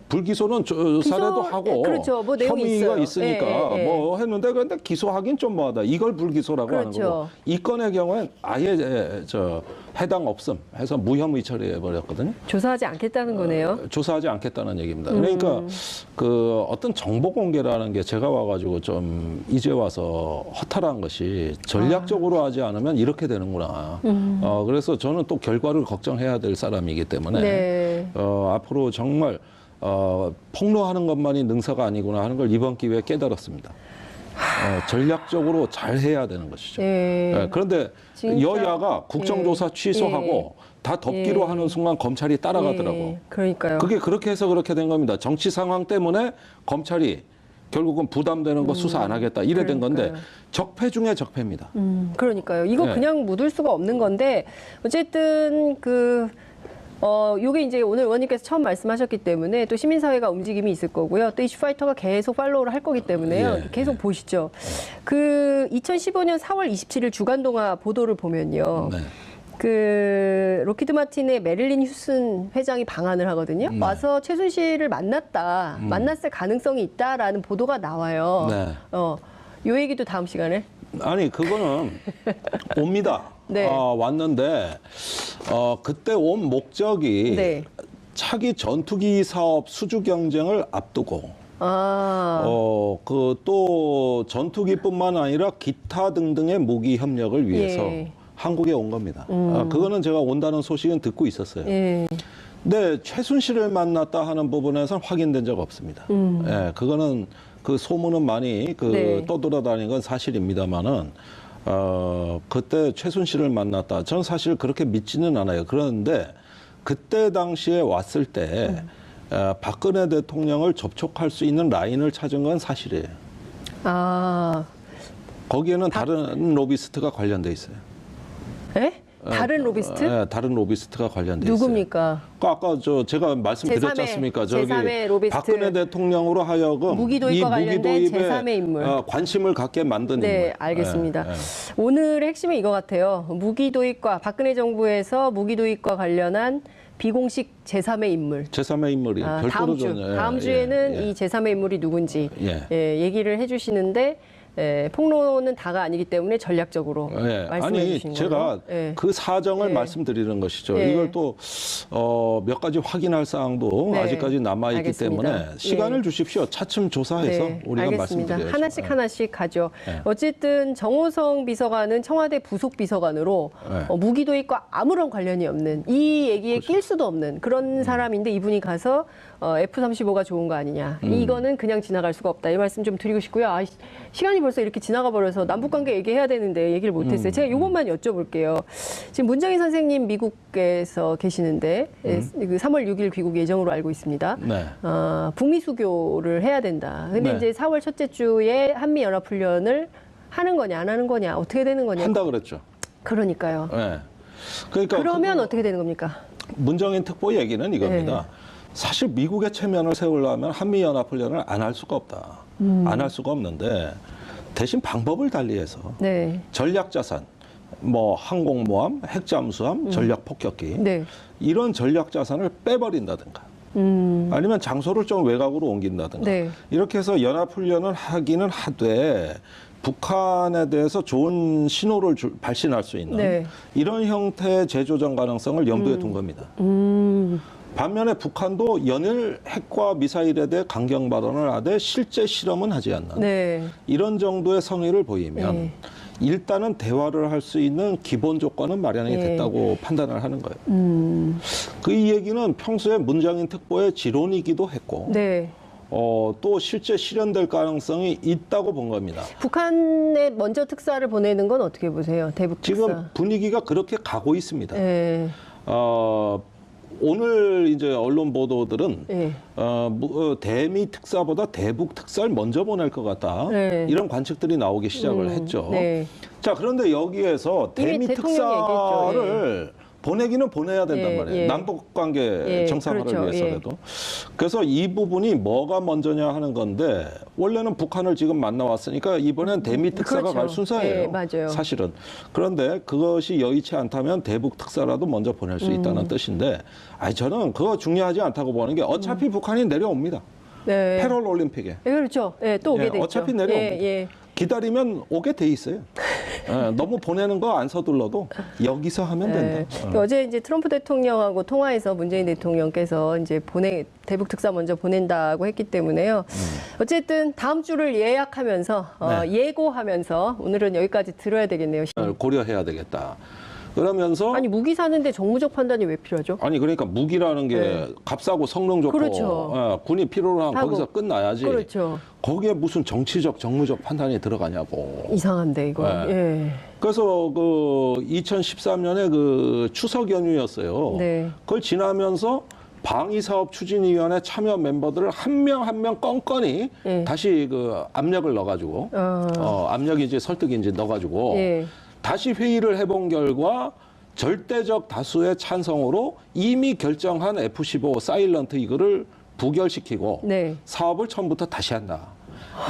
불기소는 조사라도 하고 그렇죠. 뭐 혐의가 있으니까 뭐 했는데 그런데 기소하긴 좀 뭐하다. 이걸 불기소라고 하는 거고 이 건의 경우엔 아예 해당 없음 해서 무혐의 처리해 버렸거든요. 조사하지 않겠다는 거네요. 조사하지 않겠다는 얘기입니다. 그러니까 그 어떤 정보 공개라는 게 제가 와가지고 좀 이제 와서 허탈한 것이 전략적으로 하지 않으면 이렇게 되는구나. 그래서 저는 또 결과를 걱정해야 될 사람이기 때문에 앞으로 정말 폭로하는 것만이 능사가 아니구나 하는 걸 이번 기회에 깨달았습니다. 전략적으로 잘 해야 되는 것이죠. 그런데 여야가 국정조사 취소하고 다 덮기로 하는 순간 검찰이 따라가더라고. 그러니까요. 그게 그렇게 해서 그렇게 된 겁니다. 정치 상황 때문에 검찰이 결국은 부담되는 거 수사 안 하겠다 이래 된 건데 적폐 중에 적폐입니다. 그러니까요. 이거 그냥 묻을 수가 없는 건데 어쨌든 요게 이제 오늘 의원님께서 처음 말씀하셨기 때문에 또 시민사회가 움직임이 있을 거고요. 또 이슈파이터가 계속 팔로우를 할 거기 때문에요. 계속 보시죠. 2015년 4월 27일 주간동아 보도를 보면요. 로키드 마틴의 메릴린 휴슨 회장이 방한을 하거든요. 와서 최순실을 만났다. 만났을 가능성이 있다라는 보도가 나와요. 요 얘기도 다음 시간에. 아니 그거는 옵니다. 왔는데 그때 온 목적이 차기 전투기 사업 수주 경쟁을 앞두고 또 전투기뿐만 아니라 기타 등등의 무기 협력을 위해서 한국에 온 겁니다. 그거는 제가 온다는 소식은 듣고 있었어요. 근데 최순실을 만났다 하는 부분에서는 확인된 적 없습니다. 그거는 그 소문은 많이 떠돌아다니는 건 사실입니다만은 그때 최순실을 만났다. 저는 사실 그렇게 믿지는 않아요. 그런데 그때 당시에 왔을 때 박근혜 대통령을 접촉할 수 있는 라인을 찾은 건 사실이에요. 거기에는 다른 로비스트가 관련돼 있어요. 다른 로비스트? 다른 로비스트가 관련돼 있어요. 누굽니까? 아까 제가 말씀드렸지 않습니까? 저기 박근혜 대통령으로 하여금 무기도입과 관련된 제3의 인물 관심을 갖게 만든 인물. 알겠습니다. 오늘의 핵심은 이거 같아요. 무기도입과 박근혜 정부에서 무기도입과 관련한 비공식 제3의 인물. 제3의 인물이 별도로 다음 주에는 이 제3의 인물이 누군지 얘기를 해주시는데 폭로는 다가 아니기 때문에 전략적으로 말씀해 주신 거예요. 제가 그 사정을 말씀드리는 것이죠. 이걸 또 몇 가지 확인할 사항도 아직까지 남아있기 때문에 시간을 주십시오. 차츰 조사해서 우리가 말씀드려야죠. 하나씩 가죠. 어쨌든 정호성 비서관은 청와대 부속 비서관으로 무기도입과 아무런 관련이 없는 이 얘기에 낄 수도 없는 그런 사람인데 이분이 가서 F-35가 좋은 거 아니냐. 이거는 그냥 지나갈 수가 없다. 이 말씀 좀 드리고 싶고요. 시간이 벌써 이렇게 지나가 버려서 남북관계 얘기해야 되는데 얘기를 못했어요. 제가 이것만 여쭤볼게요. 지금 문정희 선생님 미국에서 계시는데 3월 6일 귀국 예정으로 알고 있습니다. 북미 수교를 해야 된다. 근데 이제 4월 첫째 주에 한미연합훈련을 하는 거냐 안 하는 거냐 어떻게 되는 거냐. 한다 그랬죠. 그러니까요. 그러니까 그러면 어떻게 되는 겁니까? 문정인 특보 얘기는 이겁니다. 사실 미국의 체면을 세우려면 한미연합훈련을 안 할 수가 없다. 안 할 수가 없는데 대신 방법을 달리해서 네. 전략자산, 뭐 항공모함, 핵잠수함, 전략폭격기 네. 이런 전략자산을 빼버린다든가 아니면 장소를 좀 외곽으로 옮긴다든가 네. 이렇게 해서 연합훈련을 하기는 하되 북한에 대해서 좋은 신호를 발신할 수 있는 네. 이런 형태의 재조정 가능성을 염두에 둔 겁니다. 반면에 북한도 연일 핵과 미사일에 대해 강경 발언을 하되 실제 실험은 하지 않는 네. 이런 정도의 성의를 보이면 네. 일단은 대화를 할 수 있는 기본 조건은 마련이 됐다고 판단을 하는 거예요. 그 이 얘기는 평소에 문장인 특보의 지론이기도 했고 네. 또 실제 실현될 가능성이 있다고 본 겁니다. 북한에 먼저 특사를 보내는 건 어떻게 보세요? 대북 특사. 지금 분위기가 그렇게 가고 있습니다. 네. 오늘 이제 언론 보도들은 네. 대미 특사보다 대북 특사를 먼저 보낼 것 같다. 네. 이런 관측들이 나오기 시작을 했죠. 네. 자, 그런데 여기에서 대미 특사를 보내기는 보내야 된단 말이에요. 남북 관계 정상화를 그렇죠. 위해서라도. 그래서 이 부분이 뭐가 먼저냐 하는 건데 원래는 북한을 지금 만나왔으니까 이번엔 대미 특사가 그렇죠. 갈 순서예요. 맞아요. 사실은. 그런데 그것이 여의치 않다면 대북 특사라도 먼저 보낼 수 있다는 뜻인데 저는 그거 중요하지 않다고 보는 게 어차피 북한이 내려옵니다. 네. 패럴 올림픽에. 그렇죠. 또 오게 되죠. 어차피 내려옵니다. 기다리면 오게 돼 있어요. 너무 보내는 거 안 서둘러도 여기서 하면 된다. 어제 이제 트럼프 대통령하고 통화해서 문재인 대통령께서 이제 대북 특사 먼저 보낸다고 했기 때문에요. 어쨌든 다음 주를 예약하면서 예고하면서 오늘은 여기까지 들어야 되겠네요. 고려해야 되겠다. 그러면서 아니 무기 사는데 정무적 판단이 왜 필요하죠? 아니 그러니까 무기라는 게 값싸고 성능 좋고 그렇죠. 군이 필요로 하면 거기서 끝나야지. 그렇죠. 거기에 무슨 정치적 정무적 판단이 들어가냐고. 이상한데 이거. 그래서 그 2013년에 그 추석 연휴였어요. 네. 그걸 지나면서 방위사업 추진위원회 참여 멤버들을 한 명 한 명 껌껌이 다시 그 압력을 넣어가지고 압력인지 설득인지 넣어가지고 다시 회의를 해본 결과 절대적 다수의 찬성으로 이미 결정한 F-15 사일런트 이거를 부결시키고 사업을 처음부터 다시 한다.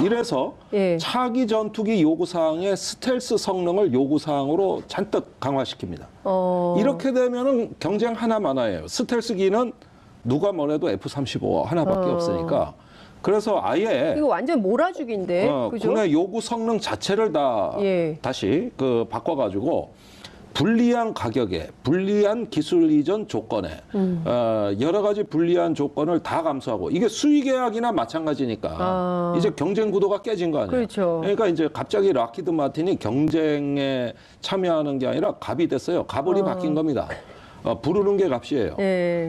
이래서 차기 전투기 요구사항의 스텔스 성능을 요구사항으로 잔뜩 강화시킵니다. 이렇게 되면은 경쟁 하나만화예요. 스텔스기는 누가 뭐래도 F-35 하나밖에 없으니까. 그래서 아예 이거 완전 몰아주기인데, 그죠? 군의 요구 성능 자체를 다 다시 바꿔가지고 불리한 가격에, 불리한 기술 이전 조건에 여러 가지 불리한 조건을 다 감수하고 이게 수의계약이나 마찬가지니까 이제 경쟁 구도가 깨진 거 아니에요. 그렇죠. 그러니까 이제 갑자기 락히드 마틴이 경쟁에 참여하는 게 아니라 갑이 됐어요. 가벌이 바뀐 겁니다. 부르는 게 값이에요.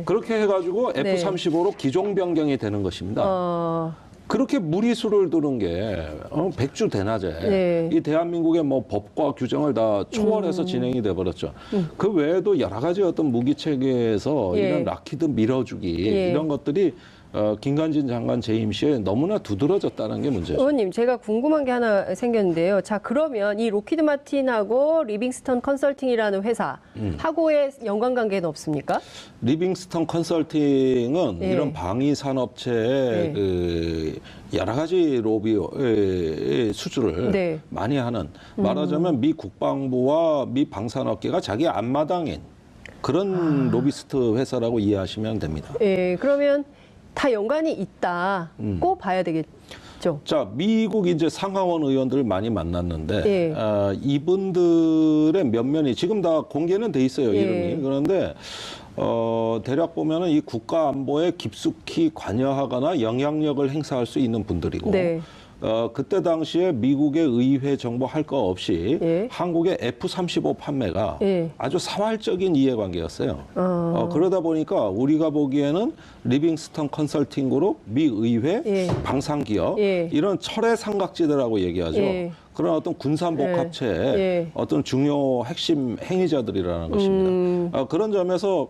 그렇게 해가지고 F-35로 기종 변경이 되는 것입니다. 그렇게 무리수를 두는 게 백주 대낮에 이 대한민국의 뭐 법과 규정을 다 초월해서 진행이 돼버렸죠. 그 외에도 여러 가지 어떤 무기 체계에서 이런 락히드 밀어주기 이런 것들이 김관진 장관 재임 시에 너무나 두드러졌다는 게 문제죠. 의원님, 제가 궁금한 게 하나 생겼는데요. 자, 그러면 이 로키드 마틴하고 리빙스턴 컨설팅이라는 회사하고의 연관관계는 없습니까? 리빙스턴 컨설팅은 이런 방위 산업체의 그 여러 가지 로비 수주를 많이 하는 말하자면 미 국방부와 미 방산업계가 자기 앞마당인 그런 로비스트 회사라고 이해하시면 됩니다. 그러면 다 연관이 있다고 봐야 되겠죠. 자, 미국 이제 상하원 의원들을 많이 만났는데 이분들의 면면이 지금 다 공개는 돼 있어요, 이름이. 그런데 대략 보면은 이 국가 안보에 깊숙이 관여하거나 영향력을 행사할 수 있는 분들이고 그때 당시에 미국의 의회 정보 할 거 없이 한국의 F-35 판매가 아주 사활적인 이해관계였어요. 그러다 보니까 우리가 보기에는 리빙스턴 컨설팅 그룹, 미 의회, 방산기업 이런 철의 삼각지대라고 얘기하죠. 그런 어떤 군산복합체의 어떤 중요 핵심 행위자들이라는 것입니다. 그런 점에서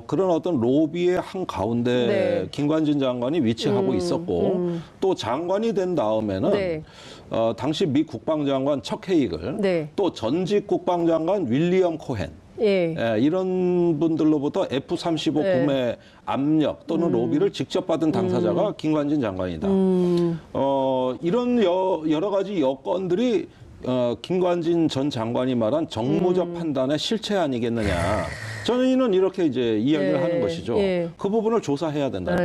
그런 어떤 로비의 한 가운데 김관진 장관이 위치하고 있었고 또 장관이 된 다음에는 당시 미 국방장관 척 헤이글 또 전직 국방장관 윌리엄 코헨 예. 예, 이런 분들로부터 F-35 구매 압력 또는 로비를 직접 받은 당사자가 김관진 장관이다. 이런 여러 가지 여건들이 김관진 전 장관이 말한 정무적 판단의 실체 아니겠느냐. 저는 이렇게 이제 이야기를 하는 것이죠. 그 부분을 조사해야 된다.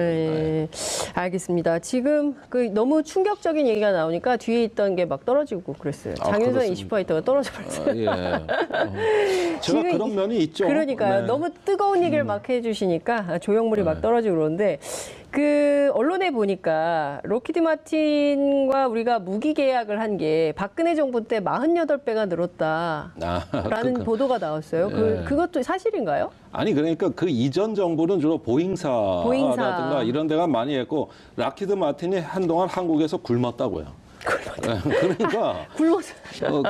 알겠습니다. 지금 너무 충격적인 얘기가 나오니까 뒤에 있던 게 막 떨어지고 그랬어요. 장윤선 이슈파이터가 떨어져 버렸어요. 제가 그런 면이 있죠. 그러니까요. 네. 너무 뜨거운 얘기를 막 해주시니까 조형물이 막 떨어지고 그러는데 언론에 보니까 록히드 마틴과 우리가 무기 계약을 한 게 박근혜 정부 때 48배가 늘었다라는 보도가 나왔어요. 그것도 사실인가요? 아니 그러니까 그 이전 정부는 주로 보잉사라든가 이런 데가 많이 했고 락히드 마틴이 한동안 한국에서 굶었다고요.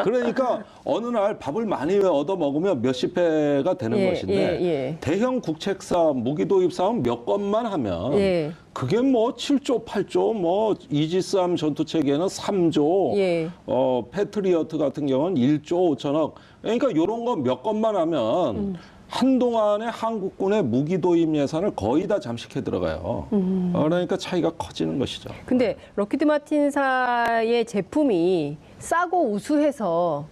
그러니까 어느 날 밥을 많이 얻어 먹으면 몇십 배가 되는 것인데 대형 국책사 무기 도입 사업 몇 건만 하면 그게 뭐 7조, 8조, 뭐 이지스함 전투체계는 3조, 패트리어트 같은 경우는 1조 5천억. 그러니까 이런 거 몇 건만 하면 한동안에 한국군의 무기 도입 예산을 거의 다 잠식해 들어가요. 그러니까 차이가 커지는 것이죠. 근데 록히드 마틴사의 제품이 싸고 우수해서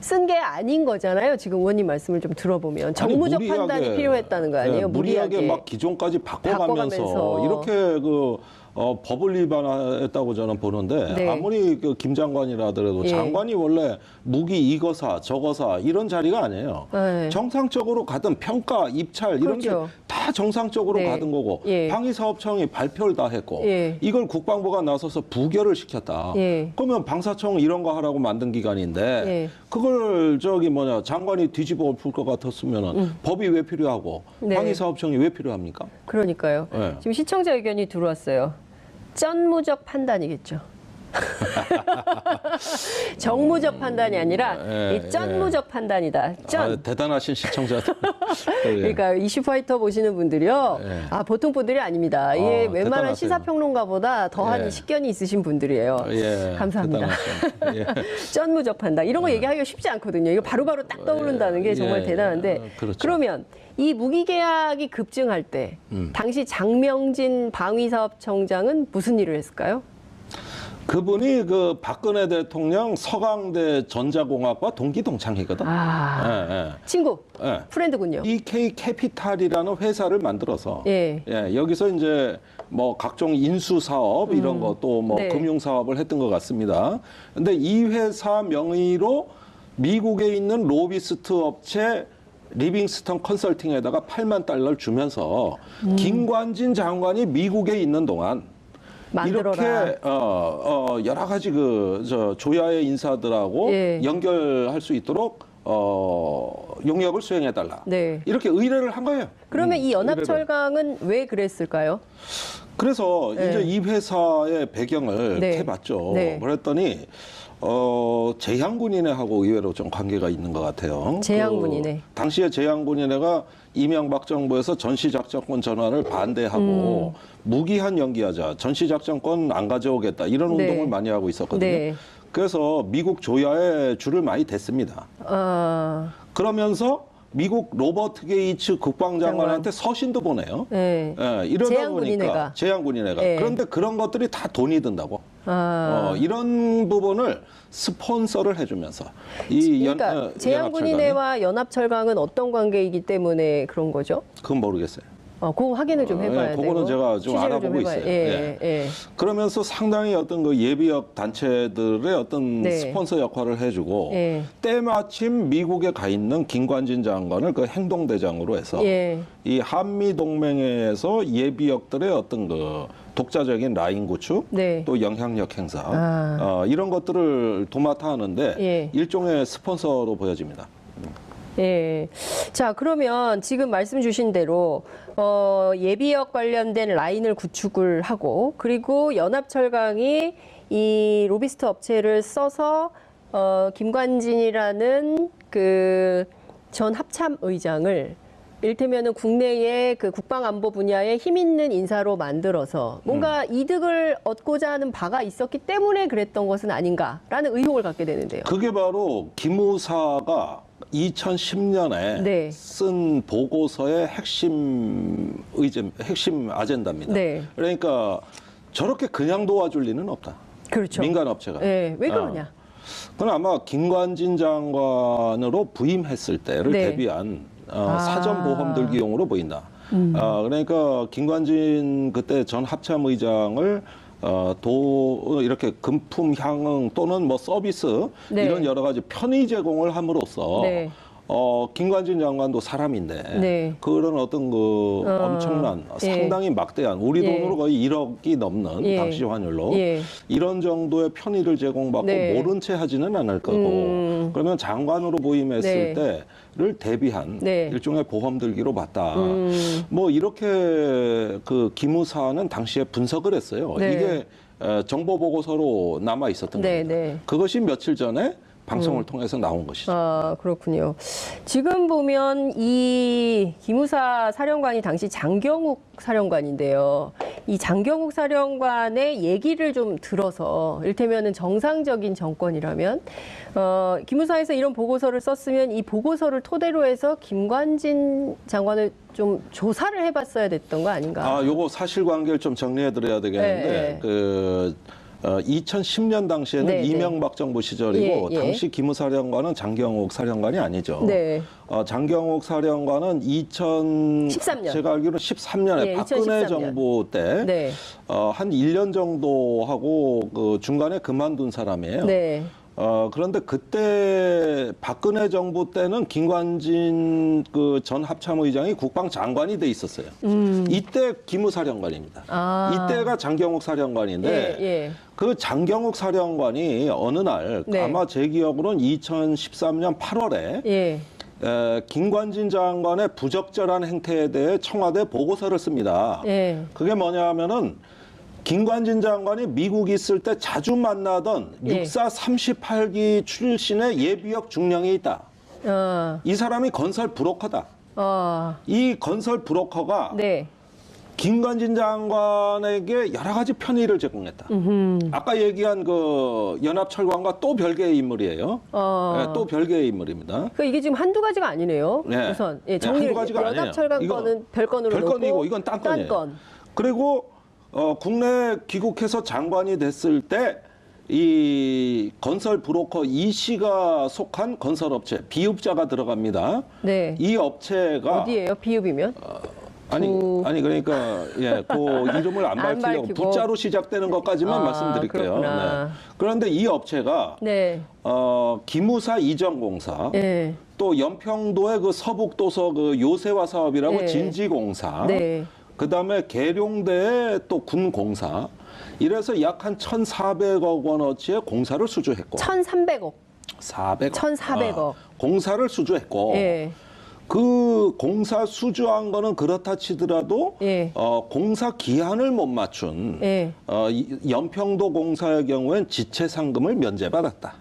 쓴 게 아닌 거잖아요. 지금 의원님 말씀을 좀 들어보면 정무적 판단이 필요했다는 거 아니에요? 무리하게 막 기존까지 바꿔가면서 이렇게 법을 위반했다고 저는 보는데 아무리 김 장관이라 하더라도 장관이 원래 무기 이거 사 저거 사 이런 자리가 아니에요. 정상적으로 가든 평가, 입찰 이런 게 다 정상적으로 가든 거고 방위사업청이 발표를 다 했고 이걸 국방부가 나서서 부결을 시켰다. 그러면 방사청 이런 거 하라고 만든 기관인데 그걸 장관이 뒤집어 엎을 것 같았으면 법이 왜 필요하고 방위사업청이 왜 필요합니까? 그러니까요. 지금 시청자 의견이 들어왔어요. 쩐무적 판단이겠죠. 정무적 판단이 아니라 쩐무적 판단이다. 대단하신 시청자들. 그러니까 이슈파이터 보시는 분들이요. 보통 분들이 아닙니다. 이게 웬만한 대단하세요. 시사평론가보다 더한 식견이 있으신 분들이에요. 감사합니다. 쩐무적 판단. 이런 거 얘기하기가 쉽지 않거든요. 이거 바로바로 딱 떠오른다는 게 정말 대단한데. 그러면 이 무기 계약이 급증할 때 당시 장명진 방위사업청장은 무슨 일을 했을까요? 그분이 박근혜 대통령 서강대 전자공학과 동기동창이거든. 친구, 프렌드군요. EK 캐피탈이라는 회사를 만들어서 여기서 이제 뭐 각종 인수 사업 이런 거 또 뭐 금융 사업을 했던 것 같습니다. 근데 이 회사 명의로 미국에 있는 로비스트 업체 리빙스턴 컨설팅에다가 8만 달러를 주면서 김관진 장관이 미국에 있는 동안 만들어라. 이렇게 여러 가지 조야의 인사들하고 연결할 수 있도록 용역을 수행해달라. 이렇게 의뢰를 한 거예요. 그러면 이 연합철강은 왜 그랬을까요? 그래서 이제 이 회사의 배경을 해봤죠. 그랬더니 제향군인회하고 의외로 좀 관계가 있는 것 같아요. 제향군인회. 당시에 제향군인회가 이명박 정부에서 전시작전권 전환을 반대하고 무기한 연기하자, 전시작전권 안 가져오겠다 이런 운동을 많이 하고 있었거든요. 그래서 미국 조야에 줄을 많이 댔습니다. 그러면서 미국 로버트 게이츠 국방장관한테 서신도 보내요. 이러다 보니까 제향군인회가. 그런데 그런 것들이 다 돈이 든다고. 이런 부분을 스폰서를 해주면서 그러니까 제향군인회와 연합철강은 어떤 관계이기 때문에 그런 거죠? 그건 모르겠어요. 그거 확인을 좀 해봐야 돼요. 그거는 제가 좀 알아보고 있어요. 그러면서 상당히 어떤 예비역 단체들의 어떤 스폰서 역할을 해주고 때마침 미국에 가 있는 김관진 장관을 행동대장으로 해서 이 한미 동맹에서 예비역들의 어떤 독자적인 라인 구축, 또 영향력 행사 이런 것들을 도맡아 하는데 일종의 스폰서로 보여집니다. 자, 그러면 지금 말씀 주신 대로 예비역 관련된 라인을 구축을 하고 그리고 연합철강이 이 로비스트 업체를 써서 김관진이라는 전 합참 의장을 이를테면은 국내의 국방안보 분야에 힘 있는 인사로 만들어서 뭔가 이득을 얻고자 하는 바가 있었기 때문에 그랬던 것은 아닌가라는 의혹을 갖게 되는데요. 그게 바로 기무사가 2010년에 네. 쓴 보고서의 핵심 아젠다입니다. 네. 그러니까 저렇게 그냥 도와줄 리는 없다. 그렇죠. 민간 업체가. 네. 왜 그러냐? 그건 아마 김관진 장관으로 부임했을 때를 네. 대비한 사전 보험 들기용으로 보인다. 그러니까 김관진 그때 전 합참의장을 이렇게 금품 향응 또는 뭐 서비스 네. 이런 여러 가지 편의 제공을 함으로써 네. 김관진 장관도 사람인데 네. 그런 어떤 그 엄청난 상당히 막대한 우리 돈으로 거의 1억이 넘는 당시 환율로 이런 정도의 편의를 제공받고 모른 채 하지는 않을 거고 그러면 장관으로 부임했을 때를 대비한 일종의 보험 들기로 봤다. 뭐 이렇게 그 기무사는 당시에 분석을 했어요. 이게 정보 보고서로 남아 있었던 겁니다. 그것이 며칠 전에 방송을 통해서 나온 것이죠. 아, 그렇군요. 지금 보면 이 기무사 사령관이 당시 장경욱 사령관인데요. 이 장경욱 사령관의 얘기를 좀 들어서 이를테면은 정상적인 정권이라면 기무사에서 이런 보고서를 썼으면 이 보고서를 토대로 해서 김관진 장관을 좀 조사를 해봤어야 됐던 거 아닌가? 요거 사실관계를 좀 정리해드려야 되겠는데 2010년 당시에는 이명박 정부 시절이고 당시 기무사령관은 장경욱 사령관이 아니죠. 장경욱 사령관은 13년. 제가 알기로는 13년에 박근혜 2013년. 정부 때 한 1년 정도 하고 그 중간에 그만둔 사람이에요. 그런데 그때 박근혜 정부 때는 김관진 그 전 합참의장이 국방장관이 돼 있었어요. 이때 기무사령관입니다. 이때가 장경욱 사령관인데 그 장경욱 사령관이 어느 날 아마 제 기억으로는 2013년 8월에 김관진 장관의 부적절한 행태에 대해 청와대 보고서를 씁니다. 그게 뭐냐 하면은 김관진 장관이 미국 있을 때 자주 만나던 육사 38기 출신의 예비역 중령이 있다. 이 사람이 건설 브로커다. 이 건설 브로커가 김관진 장관에게 여러 가지 편의를 제공했다. 아까 얘기한 그 연합철관과 또 별개의 인물이에요. 또 별개의 인물입니다. 그러니까 이게 지금 한두 가지가 아니네요. 우선 한두 가지가 연합철관 거는 별건으로 별건이고 놓고 이건 딴건이에요. 그리고 국내 귀국해서 장관이 됐을 때 이 건설 브로커 이 씨가 속한 건설업체 비읍자가 들어갑니다. 이 업체가 어디예요? 비읍이면? 아니 그러니까 그 이름을 안 밝히려고 부자로 시작되는 것까지만 말씀드릴게요. 그런데 이 업체가 기무사 이전공사 또 연평도의 그 서북도서 그 요새화 사업이라고 진지공사 그다음에 계룡대의 또 군공사 이래서 약 한 1,400억 원어치의 공사를 수주했고 1,300억 1,400억 공사를 수주했고 그 공사 수주한 거는 그렇다 치더라도 공사 기한을 못 맞춘 연평도 공사의 경우엔 지체 상금을 면제받았다.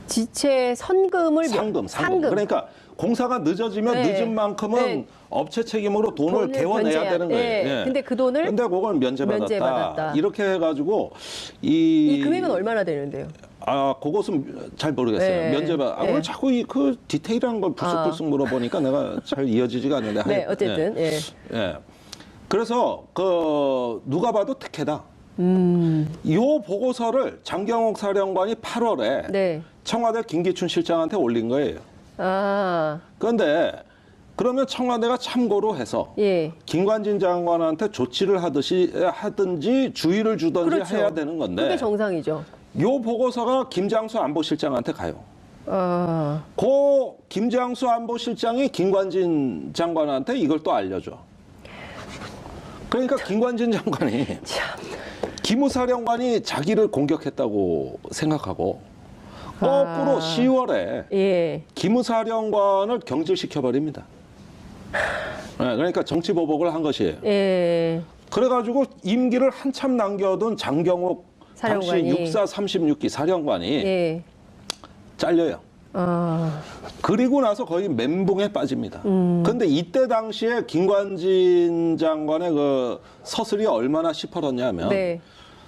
지체 상금. 그러니까 공사가 늦어지면 늦은 만큼은 업체 책임으로 돈을 개원해야 되는 거예요. 근데 그 돈을 근데 그걸 면제받았다. 이렇게 해가지고 이 금액은 얼마나 되는데요? 그것은 잘 모르겠어요. 면제받. 오늘 자꾸 그 디테일한 걸 불쑥불쑥 물어보니까 내가 잘 이어지지가 않는데. 어쨌든. 그래서 누가 봐도 특혜다. 요 보고서를 장경욱 사령관이 8월에 청와대 김기춘 실장한테 올린 거예요. 그런데 그러면 청와대가 참고로 해서 김관진 장관한테 조치를 하든지 주의를 주든지 해야 되는 건데 그게 정상이죠. 요 보고서가 김장수 안보실장한테 가요. 그 김장수 안보실장이 김관진 장관한테 이걸 또 알려줘. 그러니까 김관진 장관이 기무사령관이 자기를 공격했다고 생각하고 거꾸로 10월에 기무사령관을 경질시켜버립니다. 그러니까 정치보복을 한 것이에요. 그래가지고 임기를 한참 남겨둔 장경욱 사령관이. 당시 육사 36기 사령관이 잘려요. 그리고 나서 거의 멘붕에 빠집니다. 그런데 이때 당시에 김관진 장관의 그 서슬이 얼마나 시퍼렀냐면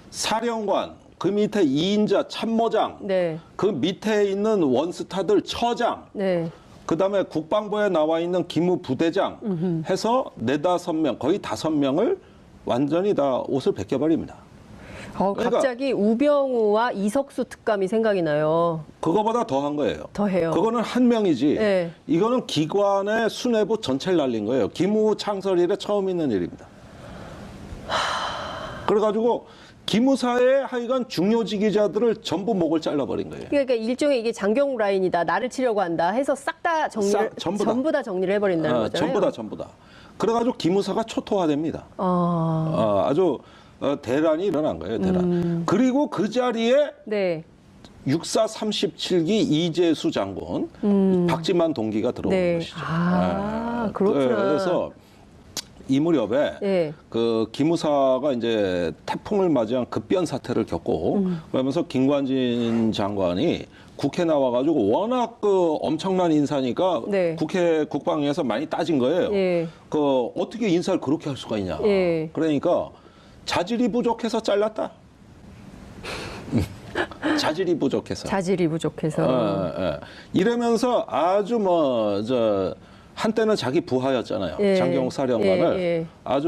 사령관 그 밑에 2인자 참모장, 네. 그 밑에 있는 원스타들 처장, 네. 그다음에 국방부에 나와 있는 기무부대장 해서 4, 5명, 거의 5명을 완전히 다 옷을 벗겨버립니다. 그러니까 갑자기 우병우와 이석수 특감이 생각이 나요. 그거보다 더한 거예요. 더해요. 그거는 한 명이지. 네. 이거는 기관의 수뇌부 전체를 날린 거예요. 기무 창설 이래 처음 있는 일입니다. 그래가지고 기무사의 하여간 중요직위자들을 전부 목을 잘라버린 거예요. 그러니까 일종의 이게 장경 라인이다. 나를 치려고 한다 해서 싹 다 정리를 전부 다 정리를 해버린다는 거잖아요. 전부 다. 그래가지고 기무사가 초토화됩니다. 아주 대란이 일어난 거예요. 대란. 그리고 그 자리에 네. 육사 37기 이재수 장군, 박지만 동기가 들어오는 네. 것이죠. 그렇구나. 그래서 이 무렵에 네. 그 기무사가 이제 태풍을 맞이한 급변 사태를 겪고 그러면서 김관진 장관이 국회 나와가지고 워낙 그 엄청난 인사니까 네. 국회 국방위에서 많이 따진 거예요. 네. 그 어떻게 인사를 그렇게 할 수가 있냐. 네. 그러니까 자질이 부족해서 잘랐다. 자질이 부족해서. 이러면서 아주 한때는 자기 부하였잖아요. 예. 장경욱 사령관을 예. 아주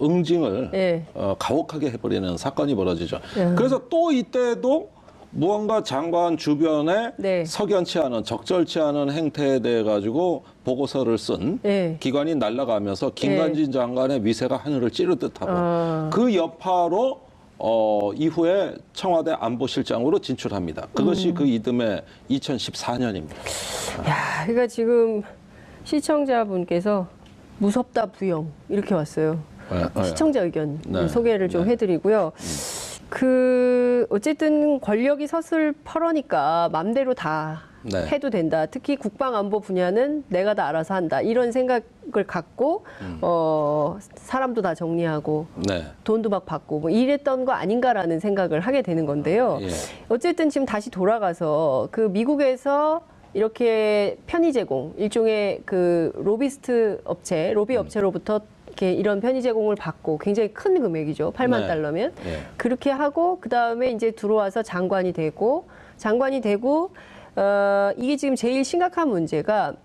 응징을 가혹하게 해버리는 사건이 벌어지죠. 그래서 또 이때도 무언가 장관 주변에 석연치 않은 적절치 않은 행태에 대해 가지고 보고서를 쓴 기관이 날아가면서 김관진 장관의 위세가 하늘을 찌를 듯하고 그 여파로 이후에 청와대 안보실장으로 진출합니다. 그것이 그 이듬해 2014년입니다. 야, 그러니까 지금 시청자분께서 무섭다 부영 이렇게 왔어요. 시청자 의견 소개를 좀 해드리고요. 어쨌든 권력이 서슬퍼러니까 맘대로 다 해도 된다. 특히 국방안보 분야는 내가 다 알아서 한다. 이런 생각을 갖고 사람도 다 정리하고 돈도 막 받고 뭐 이랬던 거 아닌가라는 생각을 하게 되는 건데요. 어쨌든 지금 다시 돌아가서 그 미국에서 이렇게 편의 제공, 일종의 그 로비스트 업체, 로비 업체로부터 이렇게 이런 편의 제공을 받고 굉장히 큰 금액이죠. 8만 달러면. 그렇게 하고 그다음에 이제 들어와서 장관이 되고 이게 지금 제일 심각한 문제가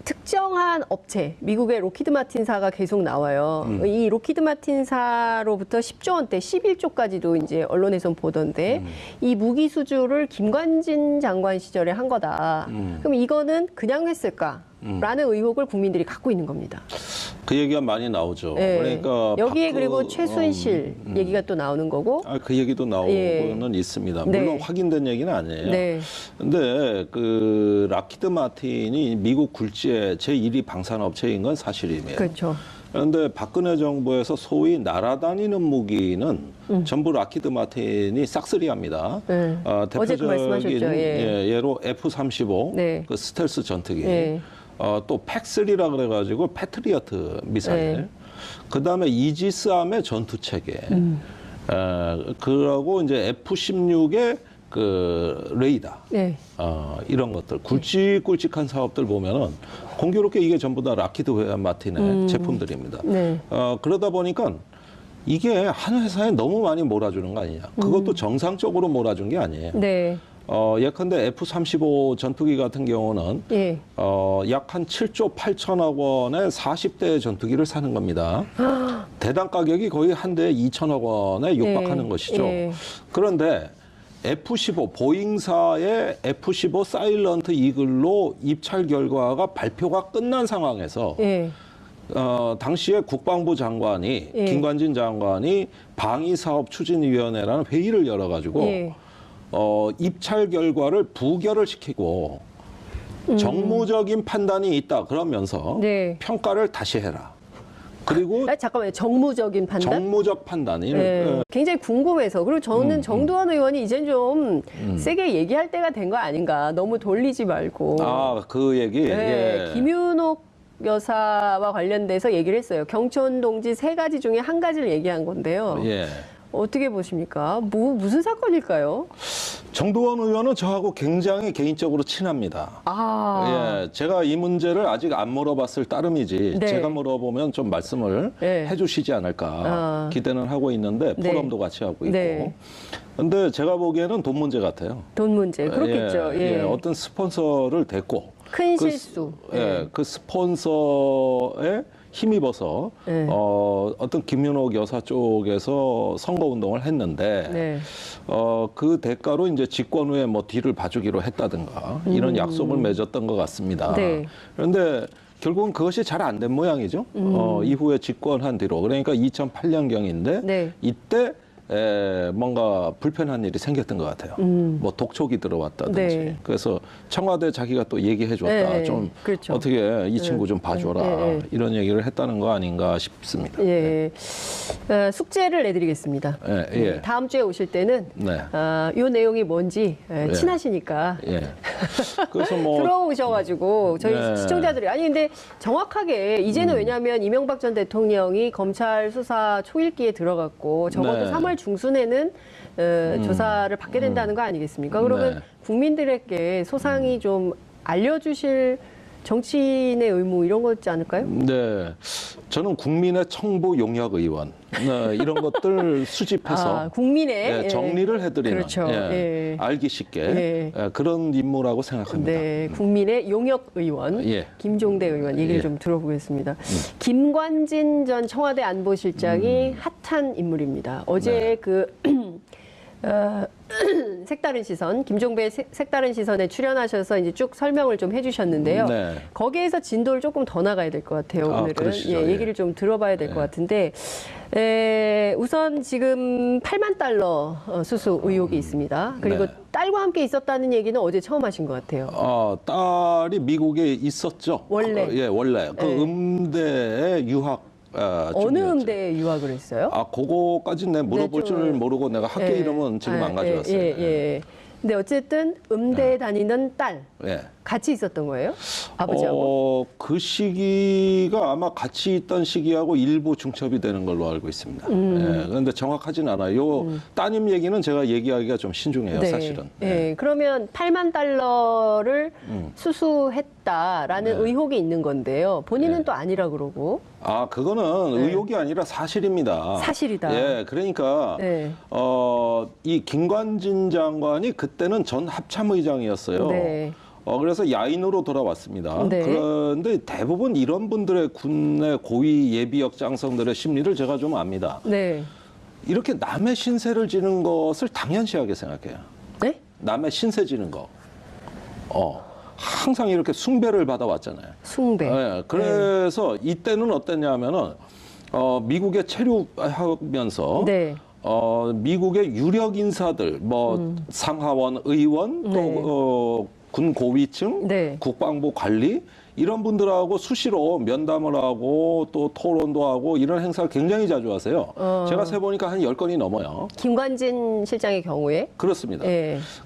특정한 업체, 미국의 로키드 마틴사가 계속 나와요. 이 로키드 마틴사로부터 10조 원대, 11조까지도 이제 언론에선 보던데 이 무기 수주를 김관진 장관 시절에 한 거다. 그럼 이거는 그냥 했을까? 라는 의혹을 국민들이 갖고 있는 겁니다. 그 얘기가 많이 나오죠. 그러니까 여기에 그리고 최순실 얘기가 또 나오는 거고. 그 얘기도 나오고는 있습니다. 물론 확인된 얘기는 아니에요. 근데 그 락히드 마틴이 미국 굴지의 제1위 방산업체인 건 사실이에요. 그렇죠. 그런데 박근혜 정부에서 소위 날아다니는 무기는 전부 락히드 마틴이 싹쓸이합니다. 대표적인 예로 F-35 그 스텔스 전투기, 또 팩3라 그래가지고 패트리어트 미사일, 그다음에 이지스함의 전투 체계, 그러고 이제 F-16의 그 레이더, 이런 것들 굵직굵직한 사업들 보면은 공교롭게 이게 전부 다 락히드 마틴의 제품들입니다. 그러다 보니까 이게 한 회사에 너무 많이 몰아주는 거 아니냐. 그것도 정상적으로 몰아준 게 아니에요. 예컨대 F-35 전투기 같은 경우는 약 한 7조 8천억 원의 40대 전투기를 사는 겁니다. 대당 가격이 거의 한 대에 2천억 원에 육박하는 것이죠. 그런데 F-15 보잉사의 F-15 사일런트 이글로 입찰 결과가 발표가 끝난 상황에서 당시에 국방부 장관이 김관진 장관이 방위사업추진위원회라는 회의를 열어가지고 입찰 결과를 부결을 시키고 정무적인 판단이 있다 그러면서 평가를 다시 해라. 그리고 잠깐만요. 정무적인 판단? 정무적 판단이 굉장히 궁금해서. 그리고 저는 정두환 의원이 이젠 좀 세게 얘기할 때가 된 거 아닌가. 너무 돌리지 말고. 그 얘기? 김윤옥 여사와 관련돼서 얘기를 했어요. 경촌 동지 3가지 중에 한 가지를 얘기한 건데요. 어떻게 보십니까? 무슨 사건일까요? 정도원 의원은 저하고 굉장히 개인적으로 친합니다. 예, 제가 이 문제를 아직 안 물어봤을 따름이지 네. 제가 물어보면 좀 말씀을 네. 해주시지 않을까 기대는 하고 있는데 네. 포럼도 같이 하고 있고. 네. 근데 제가 보기에는 돈 문제 같아요. 돈 문제 그렇겠죠. 예, 예, 어떤 스폰서를 댔고 큰 실수. 예, 그 스폰서에 힘입어서 네. 어떤 김윤옥 여사 쪽에서 선거 운동을 했는데 네. 그 대가로 이제 집권 후에 뭐 뒤를 봐주기로 했다든가 이런 약속을 맺었던 것 같습니다. 네. 그런데 결국은 그것이 잘 안 된 모양이죠. 이후에 집권한 뒤로 그러니까 2008년경인데 네. 이때 뭔가 불편한 일이 생겼던 것 같아요. 뭐 독촉이 들어왔다든지. 네. 그래서 청와대 자기가 또 얘기해줬다. 네. 좀 그렇죠. 어떻게 이 친구 좀 봐줘라. 네. 이런 얘기를 했다는 거 아닌가 싶습니다. 예. 숙제를 내드리겠습니다. 예, 예. 다음 주에 오실 때는 네. 이 내용이 뭔지 친하시니까 예. 그래서 뭐 들어오셔가지고 저희 네. 시청자들이 아니 근데 정확하게 이제는 왜냐하면 이명박 전 대통령이 검찰 수사 초읽기에 들어갔고 적어도 네. 3월 중순에는 조사를 받게 된다는 거 아니겠습니까? 그러면 네. 국민들에게 소상히 좀 알려주실 정치인의 의무 이런 거지 않을까요? 네, 저는 국민의 청부 용역 의원 이런 것들 수집해서 국민의 정리를 해드리는 그렇죠. 알기 쉽게 그런 임무라고 생각합니다. 네, 국민의 용역 의원 김종대 의원 얘기를 좀 들어보겠습니다. 김관진 전 청와대 안보실장이 핫한 인물입니다. 어제 색다른 시선, 김종배의 색다른 시선에 출연하셔서 이제 쭉 설명을 좀 해주셨는데요. 네. 거기에서 진도를 조금 더 나가야 될 것 같아요. 오늘은 얘기를 좀 들어봐야 될 것 같은데 우선 지금 8만 달러 수수 의혹이 있습니다. 그리고 딸과 함께 있었다는 얘기는 어제 처음 하신 것 같아요. 딸이 미국에 있었죠. 원래. 원래 그 음대에 유학. 어느 음대에 유학을 했어요? 그거까지는 내가 물어볼 줄 모르고 내가 학교 이름은 지금 안 가져왔어요. 근데 어쨌든 음대에 다니는 딸 같이 있었던 거예요? 아버지하고? 그 시기가 아마 같이 있던 시기하고 일부 중첩이 되는 걸로 알고 있습니다. 그런데 정확하지는 않아요. 따님 얘기는 제가 얘기하기가 좀 신중해요, 사실은. 그러면 8만 달러를 수수했다라는 의혹이 있는 건데요. 본인은 또 아니라 그러고. 그거는 의혹이 아니라 사실입니다. 사실이다. 그러니까 이 김관진 장관이 그때는 전 합참의장이었어요. 그래서 야인으로 돌아왔습니다. 그런데 대부분 이런 분들의 군내 고위 예비역 장성들의 심리를 제가 좀 압니다. 이렇게 남의 신세를 지는 것을 당연시하게 생각해요. 남의 신세 지는 거. 항상 이렇게 숭배를 받아왔잖아요. 숭배. 그래서 이때는 어땠냐면은 미국에 체류하면서 미국의 유력 인사들, 뭐 상하원 의원 또 군 고위층, 국방부 관리 이런 분들하고 수시로 면담을 하고 또 토론도 하고 이런 행사를 굉장히 자주 하세요. 제가 세보니까 한 10건이 넘어요. 김관진 실장의 경우에? 그렇습니다.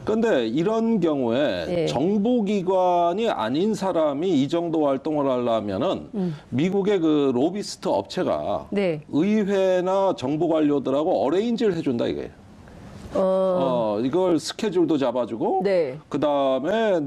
그런데 이런 경우에 정보기관이 아닌 사람이 이 정도 활동을 하려면은 미국의 그 로비스트 업체가 의회나 정부 관료들하고 어레인지를 해준다 이거예요. 이걸 스케줄도 잡아주고 그 다음에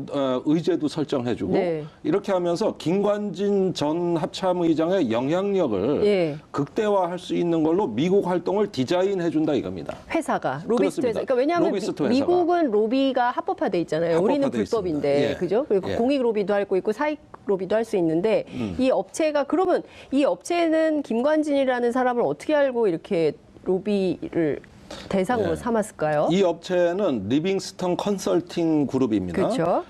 의제도 설정해주고 이렇게 하면서 김관진 전 합참의장의 영향력을 극대화할 수 있는 걸로 미국 활동을 디자인해준다 이겁니다. 회사가 로비스트 회사. 그러니까 왜냐하면 미국은 로비가 합법화돼 있잖아요. 우리는 불법인데, 그죠? 그리고 공익 로비도 할 거 있고 사익 로비도 할 수 있는데 이 업체가 그러면 이 업체는 김관진이라는 사람을 어떻게 알고 이렇게 로비를 대상으로 삼았을까요? 이 업체는 리빙스턴 컨설팅 그룹입니다. 그렇죠.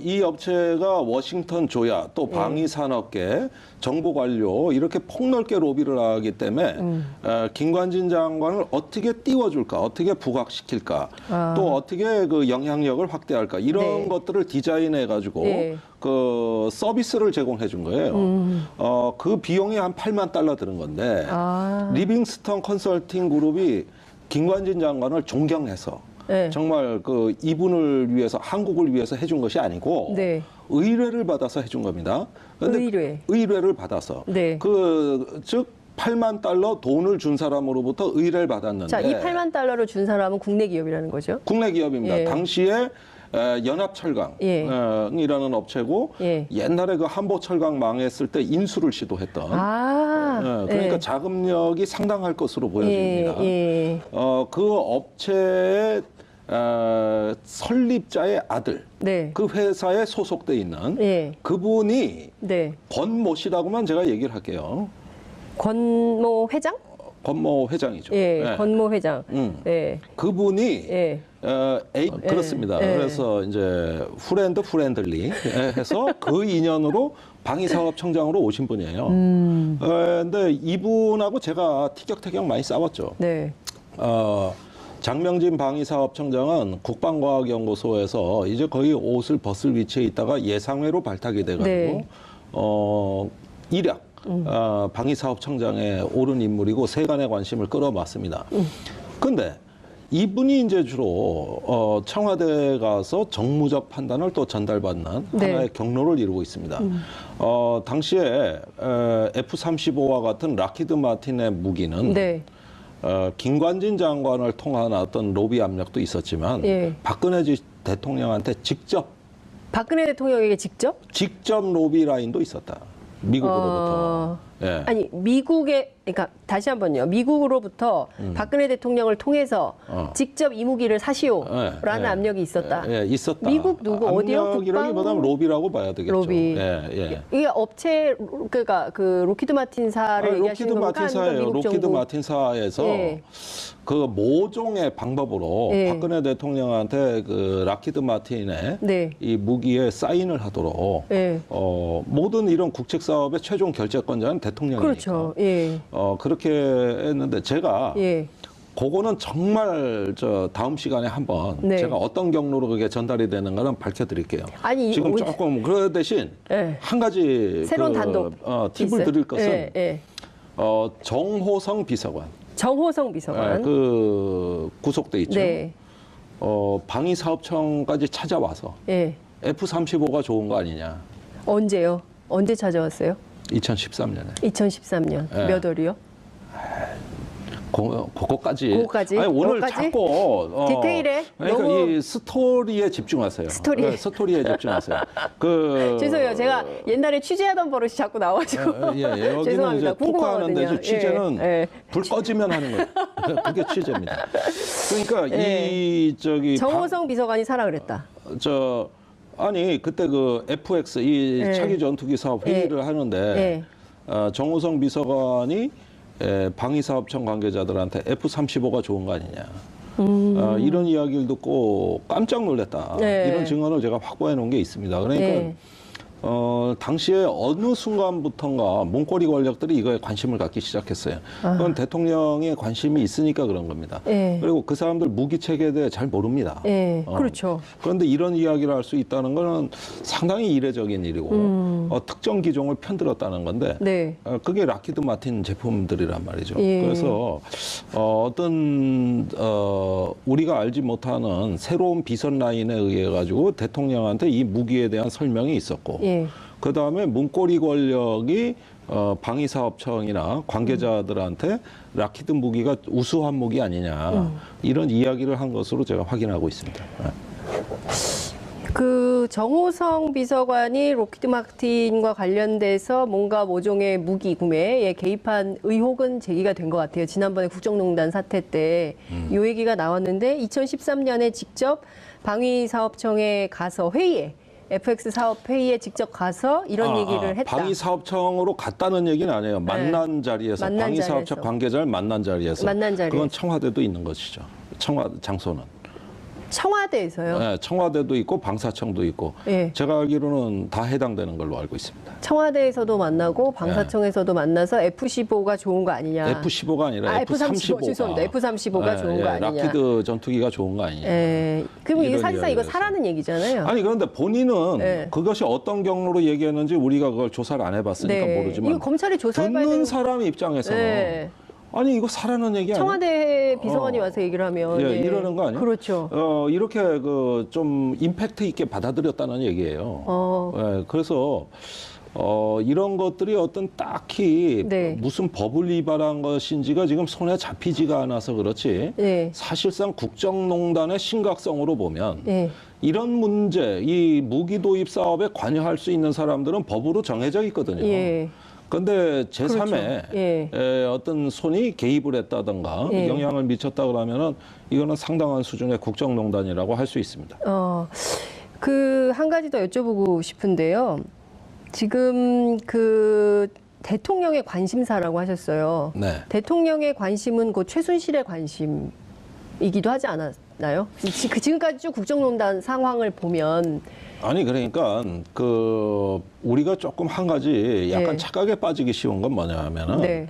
이 업체가 워싱턴 조야 또 방위산업계 정보 관료 이렇게 폭넓게 로비를 하기 때문에 김관진 장관을 어떻게 띄워줄까, 어떻게 부각시킬까, 또 어떻게 그 영향력을 확대할까 이런 것들을 디자인해 가지고 그 서비스를 제공해 준 거예요. 그 비용이 한 8만 달러 드는 건데 리빙스턴 컨설팅 그룹이 김관진 장관을 존경해서 정말 그 이분을 위해서 한국을 위해서 해준 것이 아니고 의뢰를 받아서 해준 겁니다. 그런데 의뢰를 받아서 즉 8만 달러 돈을 준 사람으로부터 의뢰를 받았는데. 자, 이 8만 달러를 준 사람은 국내 기업이라는 거죠? 국내 기업입니다. 당시에 연합철강이라는 업체고 옛날에 그 한보철강 망했을 때 인수를 시도했던 그러니까 자금력이 상당할 것으로 보여집니다. 그 업체의 설립자의 아들, 그 회사에 소속돼 있는 그분이 권모 씨라고만 제가 얘기를 할게요. 권모 회장? 권모 회장이죠. 권모 회장. 그분이 그렇습니다. 그래서 이제 프렌들리 해서 그 인연으로 방위사업청장으로 오신 분이에요. 근데 이분하고 제가 티격태격 많이 싸웠죠. 장명진 방위사업청장은 국방과학연구소에서 이제 거의 옷을 벗을 위치에 있다가 예상외로 발탁이 돼가지고 일약 방위사업청장에 오른 인물이고 세간의 관심을 끌어왔습니다. 근데 이분이 이제 주로 청와대에 가서 정무적 판단을 또 전달받는 하나의 경로를 이루고 있습니다. 당시에 F-35와 같은 락히드 마틴의 무기는 김관진 장관을 통한 어떤 로비 압력도 있었지만 박근혜 대통령한테 박근혜 대통령에게 직접 로비 라인도 있었다. 미국으로부터. 아니 그러니까 다시 한번요. 미국으로부터 박근혜 대통령을 통해서 직접 이 무기를 사시오라는 압력이 있었다. 있었다. 미국 누구 어디요? 압력이라기보다는 로비라고 봐야 되겠죠. 로비. 이게 업체 그러니까 그 로키드 마틴사를 얘기하시는 겁니까? 마틴사예요. 로키드 마틴사에서 그 모종의 방법으로 박근혜 대통령한테 그 락히드 마틴의 이 무기에 사인을 하도록 모든 이런 국책 사업의 최종 결재권자는 대통령이니까. 그렇죠. 그렇게 했는데 제가 그거는 정말 다음 시간에 한번 제가 어떤 경로로 그게 전달이 되는가는 밝혀드릴게요. 아니 지금 조금 그 대신 한 가지 새로운 단독 팁을 드릴 것은 정호성 비서관. 그 구속돼 있죠. 방위사업청까지 찾아와서 F-35가 좋은 거 아니냐. 언제요? 언제 찾아왔어요? 2013년에. 2013년 몇 월이요? 그거까지. 아니, 오늘 자꾸 디테일에 그러니까 너무... 이 스토리에 집중하세요. 스토리에 집중하세요. 죄송해요. 제가 옛날에 취재하던 버릇이 자꾸 나와가지고 여기는 이제 토크하는데 취재는 불 꺼지면 하는 거예요. 그게 취재입니다. 그러니까 정호성 비서관이 사라 그랬다. 아니 그때 그 FX 이 차기 전투기 사업 회의를 하는데 정호성 비서관이 방위사업청 관계자들한테 F-35가 좋은 거 아니냐. 이런 이야기를 듣고 깜짝 놀랐다. 이런 증언을 제가 확보해 놓은 게 있습니다. 그러니까 당시에 어느 순간부터인가 문고리 권력들이 이거에 관심을 갖기 시작했어요. 그건 대통령의 관심이 있으니까 그런 겁니다. 그리고 그 사람들 무기 체계에 대해 잘 모릅니다. 그렇죠. 그런데 이런 이야기를 할 수 있다는 거는 상당히 이례적인 일이고 특정 기종을 편들었다는 건데 그게 락히드 마틴 제품들이란 말이죠. 그래서 어떤 우리가 알지 못하는 새로운 비선 라인에 의해 가지고 대통령한테 이 무기에 대한 설명이 있었고 그 다음에 문고리 권력이 방위사업청이나 관계자들한테 락히드 무기가 우수한 무기 아니냐 이런 이야기를 한 것으로 제가 확인하고 있습니다. 그 정호성 비서관이 로키드 마틴과 관련돼서 뭔가 모종의 무기 구매에 개입한 의혹은 제기가 된 것 같아요. 지난번에 국정농단 사태 때 이 얘기가 나왔는데 2013년에 직접 방위사업청에 가서 FX 사업 회의에 직접 가서 이런 얘기를 했다. 방위사업청으로 갔다는 얘기는 아니에요. 만난 자리에서 방위사업청 관계자를 만난 자리에서. 그건 청와대도 있는 것이죠. 장소는. 청와대에서요? 네, 청와대도 있고 방사청도 있고 제가 알기로는 다 해당되는 걸로 알고 있습니다. 청와대에서도 만나고 방사청에서도 만나서 F-15가 좋은 거 아니냐. F-15가 아니라 F-35가. 죄송합니다. F-35가 좋은 거 아니냐. 락히드 전투기가 좋은 거 아니냐. 그럼 이게 사실상 이거 사라는 얘기잖아요. 아니 그런데 본인은 그것이 어떤 경로로 얘기했는지 우리가 그걸 조사를 안 해봤으니까 모르지만 이거 검찰이 조사해봐야 듣는 사람 입장에서는 아니 이거 사라는 얘기 아니야? 청와대 비서관이 와서 얘기를 하면 이러는 거 아니에요? 그렇죠. 이렇게 그 좀 임팩트 있게 받아들였다는 얘기예요. 그래서 이런 것들이 어떤 딱히 네. 무슨 법을 위반한 것인지가 지금 손에 잡히지가 않아서 그렇지. 네. 사실상 국정농단의 심각성으로 보면 네. 이런 문제, 이 무기 도입 사업에 관여할 수 있는 사람들은 법으로 정해져 있거든요. 예. 그런데 제3의 그렇죠. 예. 어떤 손이 개입을 했다든가 예. 영향을 미쳤다 그러면은 이거는 상당한 수준의 국정농단이라고 할 수 있습니다. 그 한 가지 더 여쭤보고 싶은데요. 지금 그 대통령의 관심사라고 하셨어요. 네. 대통령의 관심은 그 최순실의 관심이기도 하지 않았나요? 지금까지 쭉 국정농단 상황을 보면 아니 그러니까 그 우리가 조금 한 가지 약간 네. 착각에 빠지기 쉬운 건 뭐냐면은 네.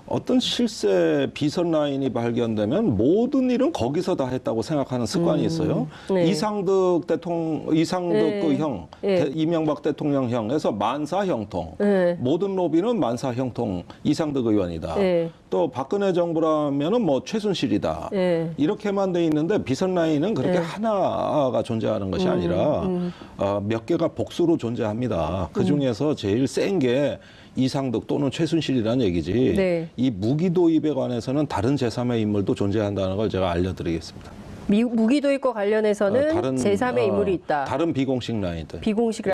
어떤 실세 비선 라인이 발견되면 모든 일은 거기서 다 했다고 생각하는 습관이 있어요. 네. 이상득 네. 그 형, 네. 이명박 대통령 형에서 만사 형통, 네. 모든 로비는 만사 형통 이상득 의원이다. 네. 또 박근혜 정부라면은 뭐 최순실이다. 네. 이렇게만 돼 있는데 비선 라인은 그렇게 하나가 존재하는 것이 아니라 몇 개가 복수로 존재합니다. 그 중에서 제일 센 게 이상득 또는 최순실이라는 얘기지. 네. 이 무기 도입에 관해서는 다른 제3의 인물도 존재한다는 걸 제가 알려드리겠습니다. 무기 도입과 관련해서는 다른 제3의 인물이 있다. 다른 비공식 라인들. 비공식